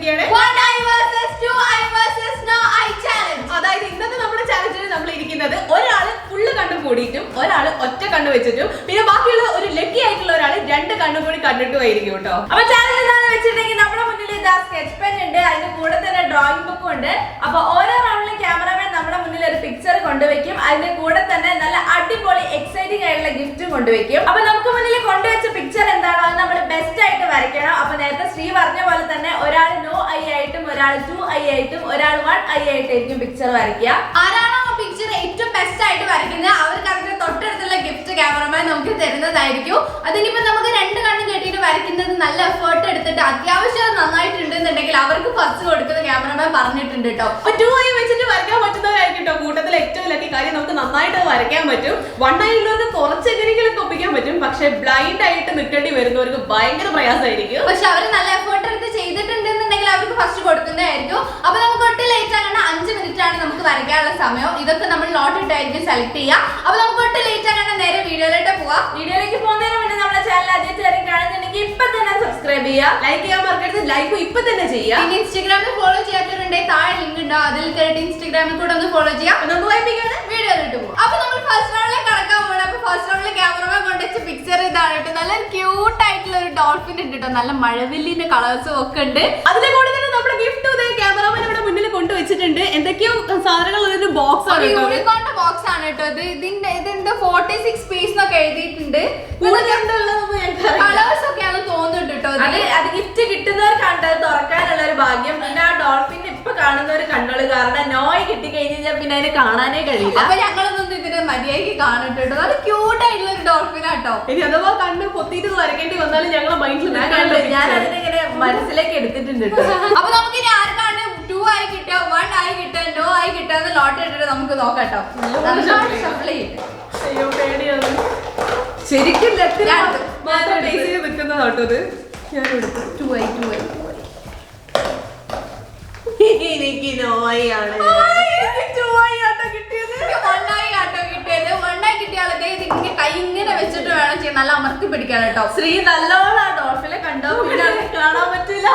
വന്നിരിക്കുകയാണ്. അതായത് ഇന്നത്തെ നമ്മുടെ ചാലഞ്ചിൽ നമ്മൾ ഇരിക്കുന്നത് ഒരാള് ഫുള്ള് കണ്ണു കൂടിയിട്ടും ഒരാള് ഒറ്റ കണ്ണു വെച്ചിട്ടും പിന്നെ ബാക്കിയുള്ള ഒരു ലക്കി ആയിട്ടുള്ള ഒരാള് രണ്ട് കണ്ണു കൂടി കണ്ടിട്ടുമായിരിക്കും കേട്ടോ. അപ്പൊ ചാലഞ്ച് എന്താണെന്ന് വെച്ചിട്ടുണ്ടെങ്കിൽ നമ്മുടെ മുന്നിൽ ഇതാ സ്കെച്ച് പെൻ ഉണ്ട്, അതിന്റെ കൂടെ തന്നെ ഡ്രോയിങ് ബുക്കും ഉണ്ട്. അപ്പൊ ഓരോ റൗണ്ടിലും ക്യാമറമാൻ നമ്മുടെ മുന്നിൽ ഒരു പിക്ചർ കൊണ്ടുവയ്ക്കും, അതിന്റെ കൂടെ തന്നെ നല്ല അടിപൊളി എക്സൈറ്റിംഗ് ആയിട്ടുള്ള ഗിഫ്റ്റും കൊണ്ടുവയ്ക്കും. അപ്പൊ നമുക്ക് മുന്നിൽ കൊണ്ടുവച്ച പിക്ചർ എന്താണോ അത് നമ്മൾ ബെസ്റ്റ് ആയിട്ട് വരയ്ക്കണം. അപ്പൊ നേരത്തെ ശ്രീ പറഞ്ഞ പോലെ തന്നെ ഒരാൾ നോ ഐ ആയിട്ടും ഒരാൾ 2 ഐ ആയിട്ടും ഒരാൾ 1 ഐ ആയിട്ടായിരിക്കും പിക്ചർ വരയ്ക്കുക. ആരാണോ പിക്ചർ ഏറ്റവും ബെസ്റ്റ് ആയിട്ട് വരയ്ക്കുന്നത് അവർക്ക് അതിന്റെ തൊട്ടടുത്തുള്ള ഗിഫ്റ്റ് ക്യാമറമാൻ നമുക്ക് തരുന്നതായിരിക്കും. അതിനിപ്പോ നമുക്ക് 2 കണ്ണും കെട്ടിയിട്ട് വരയ്ക്കുന്നത് നല്ല എഫേർട്ട് എടുത്തിട്ട് അത്യാവശ്യം നന്നായിട്ടുണ്ടെന്നുണ്ടെങ്കിൽ അവർക്ക് ഫസ്റ്റ് കൊടുക്കുന്ന ക്യാമറമാൻ പറഞ്ഞിട്ടുണ്ട് കേട്ടോ. 2 ഐ വെച്ചിട്ട് വരയ്ക്കാൻ പറ്റുന്നവരായിരിക്കും കേട്ടോ കൂട്ടത്തിൽ ഏറ്റവും ലക്കി. കാര്യം നമുക്ക് നന്നായിട്ട് വരയ്ക്കാൻ പറ്റും. 1 ഐ ഉള്ളവർക്ക് കുറച്ചെങ്ങനെയെങ്കിലും ഒപ്പിക്കാൻ പറ്റും. പക്ഷെ ബ്ലൈൻഡ് ആയിട്ട് നിൽക്കേണ്ടി വരുന്നവർക്ക് ഭയങ്കര പ്രയാസമായിരിക്കും. പക്ഷെ അവര് നല്ല എഫേർട്ട് എടുത്ത് ചെയ്തിട്ടുണ്ടെന്നുണ്ടെങ്കിൽ അവർക്ക് ഫസ്റ്റ് കൊടുക്കുന്നതായിരിക്കും. അപ്പൊ നമുക്ക് ഒട്ടും ലേറ്റ് ആകണ്ട, 5 മിനിറ്റ് ആണ് നമുക്ക് വരയ്ക്കാനുള്ള സമയം. ഇതൊക്കെ നമ്മൾ നോട്ട് ഇട്ടായിരിക്കും സെലക്ട് ചെയ്യുക. അപ്പൊ നമുക്ക് ഒട്ടും ലേറ്റ് ആകണ്ട, നേരെ വീഡിയോയിലോട്ട് പോവാം. വീഡിയോയിലേക്ക് പോകുന്നതിന് മുന്നേ നമ്മുടെ ചാനൽ ആദ്യമായിട്ട് കാണുന്നുണ്ടെങ്കിൽ ഇപ്പൊ തന്നെ സബ്സ്ക്രൈബ് ചെയ്യുക, ലൈക്ക് ചെയ്യാൻ മറക്കരുത്. ലൈക്ക് ഇപ്പൊ തന്നെ ചെയ്യുക. പിന്നെ ഇൻസ്റ്റാഗ്രാമിൽ ഫോളോ ചെയ്യാത്തവരുണ്ടെങ്കിൽ താഴെ ലിങ്ക് ഉണ്ടോ, അതിൽ കയറിയിട്ട് ഇൻസ്റ്റാഗ്രാമിൽ കൂടെ ഒന്ന് ഫോളോ ചെയ്യാം. നമുക്ക് വായിപ്പിക്കാണ്, വീഡിയോയിലോട്ട് പോകാം. അപ്പൊ നമ്മൾ ഫസ്റ്റ് റൗണ്ടിലേക്ക് കടക്കാൻ പോകണം. അപ്പൊ ഫസ്റ്റ് റൗണ്ടിൽ ക്യാമറമാൻ കൊണ്ടുവച്ച പിക്ചർ ഇതാണ് കേട്ടോ. നല്ല ക്യൂട്ട് ആയിട്ടുള്ള ഒരു ഡോൾഫിൻ ഉണ്ട് കേട്ടോ. നല്ല മഴവില്ലിന്റെ കളേഴ്സും ഒക്കെ ഉണ്ട്. അതിന്റെ കൂടെ തന്നെ നമ്മുടെ ഗിഫ്റ്റ് ക്യാമറമാൻ ഇവിടെ മുന്നിൽ കൊണ്ടുവച്ചിട്ടുണ്ട്. എന്തൊക്കെയോ സാധനങ്ങൾ ഒരു ബോക്സ് ആണ്, യൂണിക്കോണിന്റെ ബോക്സ് ആണ് കേട്ടോ. ഇതിന്റെ 46 പീസ് എന്നൊക്കെ എഴുതിയിട്ടുണ്ട്. കളേഴ്സ് ഒക്കെയാണ് തോന്നുന്നുണ്ട് കേട്ടോ. അത് ഗിഫ്റ്റ് കിട്ടുന്നവർക്കാണ് അത് തുറക്കാനുള്ള ഒരു ഭാഗ്യം. പിന്നെ ആ ഡോൾഫിന്റെ ഇപ്പൊ കാണുന്നവർ കണ്ടോളൂ, കാരണം നോയ് കിട്ടി കഴിഞ്ഞാൽ പിന്നെ അതിനെ കാണാനേ കഴിയില്ല. അപ്പൊ ഞങ്ങളൊന്നും ഇതിനെ മര്യാദയ്ക്ക് കാണുന്നുണ്ട്. അത് ക്യൂട്ട് ആയിട്ടുള്ള ഒരു ഡോൾഫിൻ ആട്ടോ. ഇനി അഥവാ കണ്ണ് പൊത്തിയിട്ട് വരയ്ക്കേണ്ടി വന്നാലും ഞങ്ങളെ മൈൻഡിൽ ഞാൻ അതിനെ മനസ്സിലേക്ക് എടുത്തിട്ടുണ്ട്. അപ്പൊ നമുക്ക് ഇനി ആർക്കാണ് 2 ആയി കിട്ടുക, 1 ആയി കിട്ടുക, നോ ആയി കിട്ടുക എന്ന് ലോട്ട് ഇട്ടിട്ട് നമുക്ക് നോക്കാട്ടോ. അയ്യോ പേടിയാണ്. ശരിക്കും മാത്രം ബേസ് ചെയ്ത് നിൽക്കുന്നതാട്ടത്. ഞാൻ എടുത്തു 2 ആയി എനിക്ക് നോയാണ്. 1 ആയി ആട്ടോ കിട്ടിയത്. 1 ആയി കിട്ടിയാലേ ഇത് ഇങ്ങനെ കൈ ഇങ്ങനെ വെച്ചിട്ട് വേണം ചെയ്യാൻ, നല്ല അമർത്തി പിടിക്കാൻ കേട്ടോ. ശ്രീ നല്ലോണം ഡോൾഫിനെ കണ്ടോ, കാണാൻ പറ്റില്ല.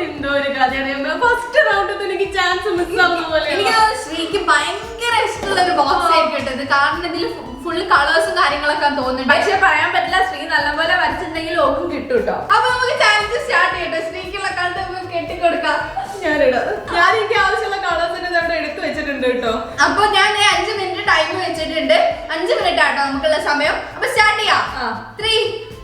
എന്തോ ഒരു കഥയാണ്. ഫസ്റ്റ് റൗണ്ടിൽ എനിക്ക് ചാൻസ് മിസ് ആവുന്ന പോലെ. എനിക്ക് ശ്രീക്ക് ഭയങ്കര ഇഷ്ടമുള്ള ഒരു ബോക്സ് ആയിരിക്കും കേട്ടത്. കാരണം ഇതിൽ ഫുൾ കളേഴ്സും കാര്യങ്ങളൊക്കെ തോന്നുന്നുണ്ട്. പക്ഷെ പറയാൻ പറ്റില്ല, ശ്രീ നല്ലപോലെ വരച്ചിട്ടുണ്ടെങ്കിൽ ഓക്കും കിട്ടും കേട്ടോ. അപ്പൊ നമുക്ക് ചാലഞ്ച് സ്റ്റാർട്ട് ചെയ്യട്ടെ. ശ്രീക്കുള്ള കണ്ട് കെട്ടിക്കൊടുക്കാം. ഞാൻ എനിക്ക് ആവശ്യമുള്ള കളേഴ്സ് അവിടെ എടുത്തു വെച്ചിട്ടുണ്ട് കേട്ടോ. അപ്പൊ ഞാൻ 5 മിനിറ്റ് ടൈം വെച്ചിട്ടുണ്ട്. 5 മിനിറ്റ് ആട്ടോ നമുക്കുള്ള സമയം. അപ്പൊ സ്റ്റാർട്ട് ചെയ്യാം. 3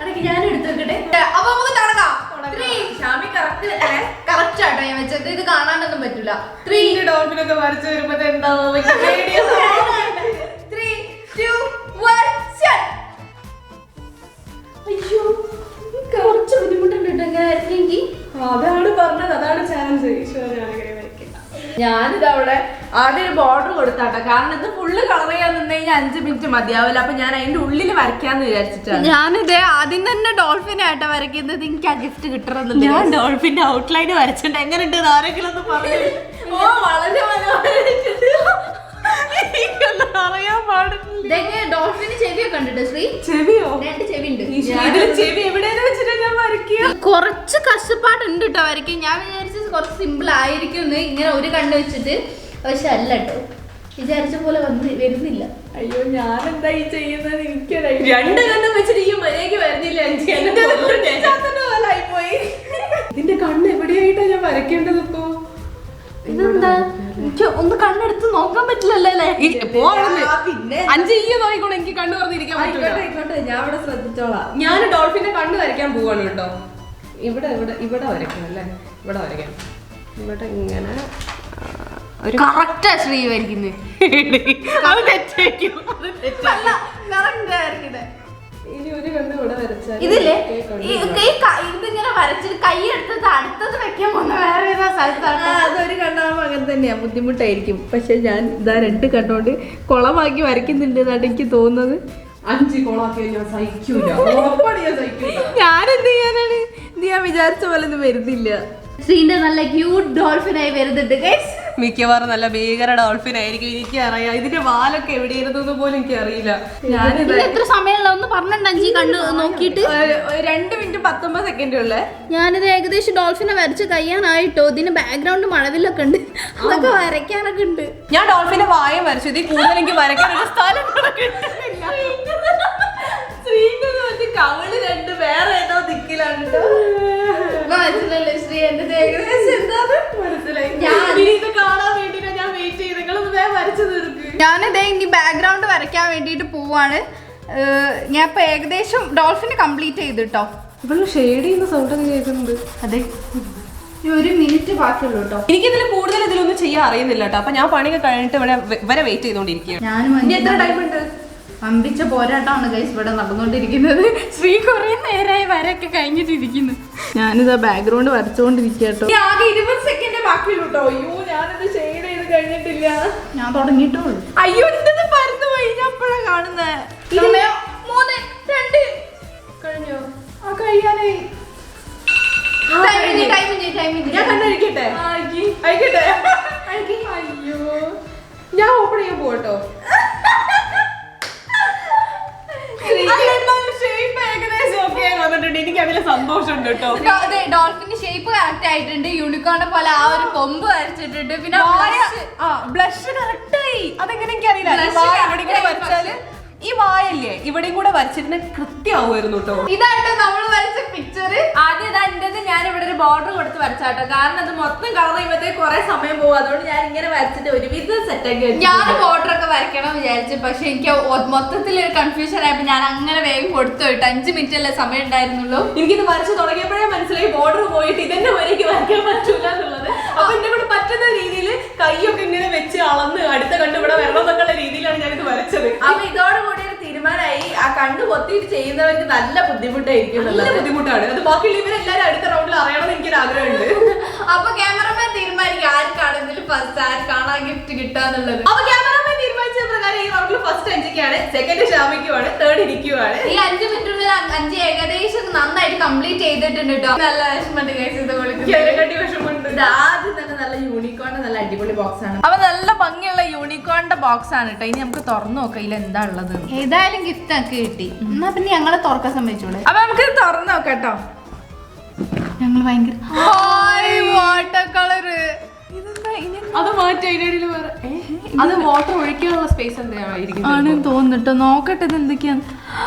അടക്ക് ഞാൻ എടുത്തു വെക്കട്ടെ. അപ്പൊ നമുക്ക് തുടങ്ങാം. 3 ഷാമി കറക്റ്റ് ആട്ടോ ഞാൻ വെച്ചത്. ഇത് കാണാനൊന്നും പറ്റില്ല. 3 ഡോൾഫിനൊക്കെ വരച്ചു വരുമ്പോ എന്താവും. 3, 2, 1 സ്റ്റാർട്ട്. അയ്യോ കുറച്ച് ബുദ്ധിമുട്ടുണ്ട് കേട്ടോ. അതാണ് പറഞ്ഞത്, അതാണ് ചാലഞ്ച്. ഞാനിത് അവിടെ ആദ്യം ഒരു ബോർഡർ കൊടുത്താട്ടോ. കാരണം ഇത് ഫുള്ള് കളർ ചെയ്യാൻ നിന്ന് കഴിഞ്ഞാൽ 5 മിനിറ്റ് മതിയാവില്ല. അപ്പൊ ഞാൻ അതിന്റെ ഉള്ളിൽ വരയ്ക്കാന്ന് വിചാരിച്ചിട്ടാണ്. ഞാനിത് ആദ്യം തന്നെ ഡോൾഫിനെ ആട്ടോ വരയ്ക്കുന്നത്. എനിക്ക് ആ ഗിഫ്റ്റ് കിട്ടണമെന്നില്ല. ഞാൻ ഡോൾഫിന്റെ ഔട്ട്ലൈൻ വരച്ചിട്ടുണ്ട്. എങ്ങനെയുണ്ട് ആരെങ്കിലും ഒന്ന് പറഞ്ഞു. ഓ വളരെ അറിയാൻ പാടില്ല. ഡോൾഫിന് ചെവിയൊക്കെ ഉണ്ട് ശ്രീ. ചെവിയോ? 2 ചെവി ഉണ്ട്. ചെവി എവിടെയെന്ന് വെച്ചിട്ട് ഞാൻ വരയ്ക്കുക. കുറച്ച് കഷ്ടപ്പാടുണ്ട് കേട്ടോ വരയ്ക്കാൻ. ഞാൻ വിചാരിച്ചത് കുറച്ച് സിമ്പിൾ ആയിരിക്കും ഇങ്ങനെ ഒരു കണ്ണ് വെച്ചിട്ട്. പക്ഷെ അല്ല കേട്ടോ, വിചാരിച്ച പോലെ വരുന്നില്ല. അയ്യോ ഞാൻ എന്താ ഈ ചെയ്യുന്നത്? എനിക്ക് 2 കണ്ണും വെച്ചിട്ട് ഈ മര്യാദയ്ക്ക് വരുന്നില്ല. പോയി. ഇതിന്റെ കണ്ണ് എവിടെയായിട്ടാ ഞാൻ വരയ്ക്കേണ്ടത് ഇപ്പൊ? ഇതെന്താ എനിക്ക് ഒന്ന് കണ്ണെടുത്ത് നോക്കാൻ പറ്റില്ലല്ലോ അല്ലേ? പിന്നെ 5 നോക്കിക്കോളൂ. എനിക്ക് കണ്ണു പറഞ്ഞിരിക്കാൻ പറ്റില്ല. ഞാൻ ഇവിടെ ശ്രദ്ധിച്ചോളാം. ഞാൻ ഡോൾഫിന്റെ കണ്ണ് വരയ്ക്കാൻ പോവാണ് കേട്ടോ. ഇവിടെ വരയ്ക്കണം അല്ലേ? ഇവിടെ വരയ്ക്കണം. ഇവിടെ ഇങ്ങനെ ഒരു കറക്റ്റാ ശ്രീ വരയ്ക്കുന്നത്. അത് തെറ്റായിരിക്കും. ഇനി ഒരു കണ്ണ് ഇവിടെ വരച്ചാൽ ഇതില്ലേ ഇതിങ്ങനെ വരച്ചിട്ട് കൈ എടുത്തത് അടുത്തത് വെക്കാൻ പോകുന്ന വേറെ ഏതാ സ്ഥലത്താണ്. അതൊരു കണ്ണാകുമ്പോൾ അങ്ങനെ തന്നെയാ, ബുദ്ധിമുട്ടായിരിക്കും. പക്ഷെ ഞാൻ ഇതാ 2 കണ്ണോണ്ട് കുളമാക്കി വരയ്ക്കുന്നുണ്ട് എന്നാണ് എനിക്ക് തോന്നുന്നത്. 5 കോളാക്കിയാൽ ഞാൻ സഹിക്കൂല. ഞാൻ എന്ത് ചെയ്യാനാണ്? ഇത് ഞാൻ വിചാരിച്ച പോലെ ഒന്നും വരുന്നില്ല. ശ്രീന്റെ നല്ല ക്യൂട്ട് ഡോൾഫിനായി വരുന്നുണ്ട് ഗൈസ്. മിക്കവാറും നല്ല ഭീകര ഡോൾഫിൻ ആയിരിക്കും. എനിക്ക് അറിയാം ഇതിന്റെ വാലൊക്കെ എവിടെയായിരുന്നു പോലും എനിക്ക് അറിയില്ല. എത്ര സമയമുള്ള ഒന്ന് പറഞ്ഞിട്ടുണ്ടെങ്കിൽ കണ്ടു നോക്കിയിട്ട് 2 മിനിറ്റ് 19 സെക്കൻഡ് ഉള്ളേ. ഞാനിത് ഏകദേശം ഡോൾഫിനെ വരച്ച് കഴിയാനായിട്ടോ. ഇതിന് ബാക്ക്ഗ്രൗണ്ട് മഴവിലൊക്കെ ഉണ്ട്, അതൊക്കെ വരയ്ക്കാനൊക്കെ ഉണ്ട്. ഞാൻ ഡോൾഫിന്റെ വായ വരച്ചു. ഇതിൽ കൂടുതൽ എനിക്ക് വരയ്ക്കാൻ ഒരു സ്ഥലം കവള് രണ്ട് വേറെ ഏതോ ദിക്കിലാണ്. മനസ്സിലല്ലേ ശ്രീ, എന്റെ ഏകദേശം എന്താണ് മനസ്സിലായി. ഇത് കാണാൻ വേണ്ടിട്ടാ ഞാൻ വെയിറ്റ് ചെയ്ത്. നിങ്ങളൊന്ന് വേറെ വരച്ചു തീർക്ക്. ഞാനിതേ ഇനി ബാക്ക്ഗ്രൗണ്ട് വരയ്ക്കാൻ വേണ്ടിട്ട് പോവാണ്. ഞാൻ ഇപ്പൊ ഏകദേശം ഡോൾഫിന് കംപ്ലീറ്റ് ചെയ്തിട്ടോ. ഇവള് ഷെയ്ഡ് ചെയ്യുന്ന സൗണ്ട് ഒക്കെ കേൾക്കുന്നുണ്ട്. അതെ, 1 മിനിറ്റ് ബാക്കിയുള്ളൂ കേട്ടോ. എനിക്കിതിൽ കൂടുതൽ ഇതിലൊന്നും ചെയ്യാൻ അറിയുന്നില്ല കേട്ടോ. അപ്പൊ ഞാൻ പണിയൊക്കെ കഴിഞ്ഞിട്ട് ഇവരെ വെയിറ്റ് ചെയ്തോണ്ടിരിക്കുകയാണ്. ഞാനും എത്ര ടൈം ഉണ്ട്? അമ്പിച്ച പോരാട്ടമാണ് ഗൈസ് ഇവിടെ നടന്നുകൊണ്ടിരിക്കുന്നത്. ശ്രീ കുറെ നേരമായി വരയൊക്കെ കഴിഞ്ഞിട്ടിരിക്കുന്നു. ഞാനിതാ ബാക്ക്ഗ്രൗണ്ട് വരച്ചുകൊണ്ടിരിക്കുക കേട്ടോ. ആകെ 20 സെക്കൻഡ് ബാക്കിയുള്ളൂ കേട്ടോ. അയ്യോ, ഞാനിത് ഷെയ്ഡ് ചെയ്ത് കഴിഞ്ഞിട്ടില്ല. ഞാൻ തുടങ്ങിയിട്ടുള്ളൂ. അയ്യോ, എന്ത് പരന്നു പോയി. ഞാൻ എപ്പോഴാണ് കാണുന്നത്? 3, 2 കഴിഞ്ഞോ? ആ കഴിയാനായി. ഞാൻ കണ്ടഴിക്കട്ടെ? അയക്കട്ടെ? അയ്യോ, ഞാൻ ഓപ്പൺ ചെയ്യാൻ പോകട്ടോ. എനിക്ക് അതിലെ സന്തോഷമുണ്ട് കേട്ടോ. ഡോൾഫിന്റെ ഷേപ്പ് കറക്റ്റ് ആയിട്ടുണ്ട്. യൂണിക്കോണിനെ പോലെ ആ ഒരു കൊമ്പ് വരച്ചിട്ടുണ്ട്. പിന്നെ ബ്ലഷ് കറക്റ്റ് ആയി. അതെങ്ങനെ എനിക്കറിയില്ല. വരച്ചാല് ഈ വായല്ലേ ഇവിടെയും കൂടെ വരച്ചിരുന്ന കൃത്യമാവുമായിരുന്നു കേട്ടോ. ഇതാട്ടോ നമ്മൾ വരച്ച പിക്ചർ. ആദ്യം ഇതാ എന്റേത് ഞാൻ ഇവിടെ ഒരു ബോർഡർ കൊടുത്ത് വരച്ചാട്ടോ. കാരണം അത് മൊത്തം കളർ ചെയ്യുമ്പോഴത്തേക്ക് കുറെ സമയം പോകും. അതുകൊണ്ട് ഞാൻ ഇങ്ങനെ വരച്ചിട്ട് ഒരുവിധം സെറ്റാക്കി. ഞാൻ ബോർഡർ ഒക്കെ വരയ്ക്കണം വിചാരിച്ചു, പക്ഷെ എനിക്ക് മൊത്തത്തിൽ ഒരു കൺഫ്യൂഷൻ ആയപ്പോ ഞാൻ അങ്ങനെ വേഗം കൊടുത്തു പോയിട്ട് 5 മിനിറ്റ് അല്ലേ സമയം ഉണ്ടായിരുന്നുള്ളൂ. എനിക്കിത് വരച്ച് തുടങ്ങിയപ്പോഴേ മനസ്സിലായി ബോർഡർ പോയിട്ട് ഇതന്നെ വരയ്ക്ക് വരയ്ക്കാൻ പറ്റൂല എന്നുള്ളത്. അപ്പൊ എന്നെ കൂടെ പറ്റുന്ന രീതിയിൽ കൈയൊക്കെ ഇങ്ങനെ വെച്ച് അളന്ന് അടുത്ത കണ്ണ് ഇവിടെ വരണം എന്നൊക്കെയുള്ള രീതിയിലാണ് ഞാനിത് വരച്ചത്. അപ്പൊ ഇതോടുകൂടി ഒരു തീരുമാനമായി. ആ കണ്ണ് പൊത്തിയിട്ട് ചെയ്യുന്നവർക്ക് നല്ല ബുദ്ധിമുട്ടായിരിക്കും. നല്ല ബുദ്ധിമുട്ടാണ് അത്. ബാക്കിയുള്ള ഇവരെല്ലാരും അടുത്ത റൗണ്ടിൽ അറിയണമെന്ന് എനിക്കൊരു ആഗ്രഹമുണ്ട്. അപ്പൊ ക്യാമറമാൻ തീരുമാനിക്കും ആർക്കാണെങ്കിലും ഫസ്റ്റ് ആർക്കാണ് ആ ഗിഫ്റ്റ് കിട്ടാന്നുള്ളത്. അപ്പൊ ക്യാമറമാൻ തീരുമാനിച്ച പ്രകാരം ഈ റൗണ്ടിൽ ഫസ്റ്റ് അഞ്ചിക്കാണ്, സെക്കൻഡ് ഷാമിക്കുമാണ്, തേർഡ് ഇരിക്കുവാണ്. ഈ 5 മിനിറ്റുള്ളിൽ 5 ഏകദേശം നന്നായിട്ട് കംപ്ലീറ്റ് ചെയ്തിട്ടുണ്ട് കേട്ടോ. നല്ല വിഷമമുണ്ട് കേസ്. ഇത് വിഷമമുണ്ട്. ആദ്യം തന്നെ നല്ല യൂണിക്കോണിന്റെ നല്ല അടിപൊളി ബോക്സ് ആണ്. അപ്പൊ നല്ല ഭംഗിയുള്ള യൂണിക്കോണിന്റെ ബോക്സ് ആണ് കേട്ടോ. ഇനി നമുക്ക് തുറന്നു നോക്കാം ഇതിൽ എന്താ ഉള്ളത്. ഏതായാലും ഗിഫ്റ്റ് ഒക്കെ കിട്ടി. എന്നാ പിന്നെ ഞങ്ങളെ തുറക്കാൻ സമ്മതിച്ചൂടെ? അപ്പൊ നമുക്ക് തുറന്നു നോക്കാം കേട്ടോ. ഞങ്ങൾ ഭയങ്കര വാട്ടർ കളറ്. അത് മാറ്റി അതിനിടയിൽ വേറെ അത് വാട്ടർ ഒഴിക്കാനുള്ള സ്പേസ് എന്തായിരിക്കും ആണെന്ന് തോന്നിട്ടോ. നോക്കട്ടെ ഇത് എന്തൊക്കെയാണ്.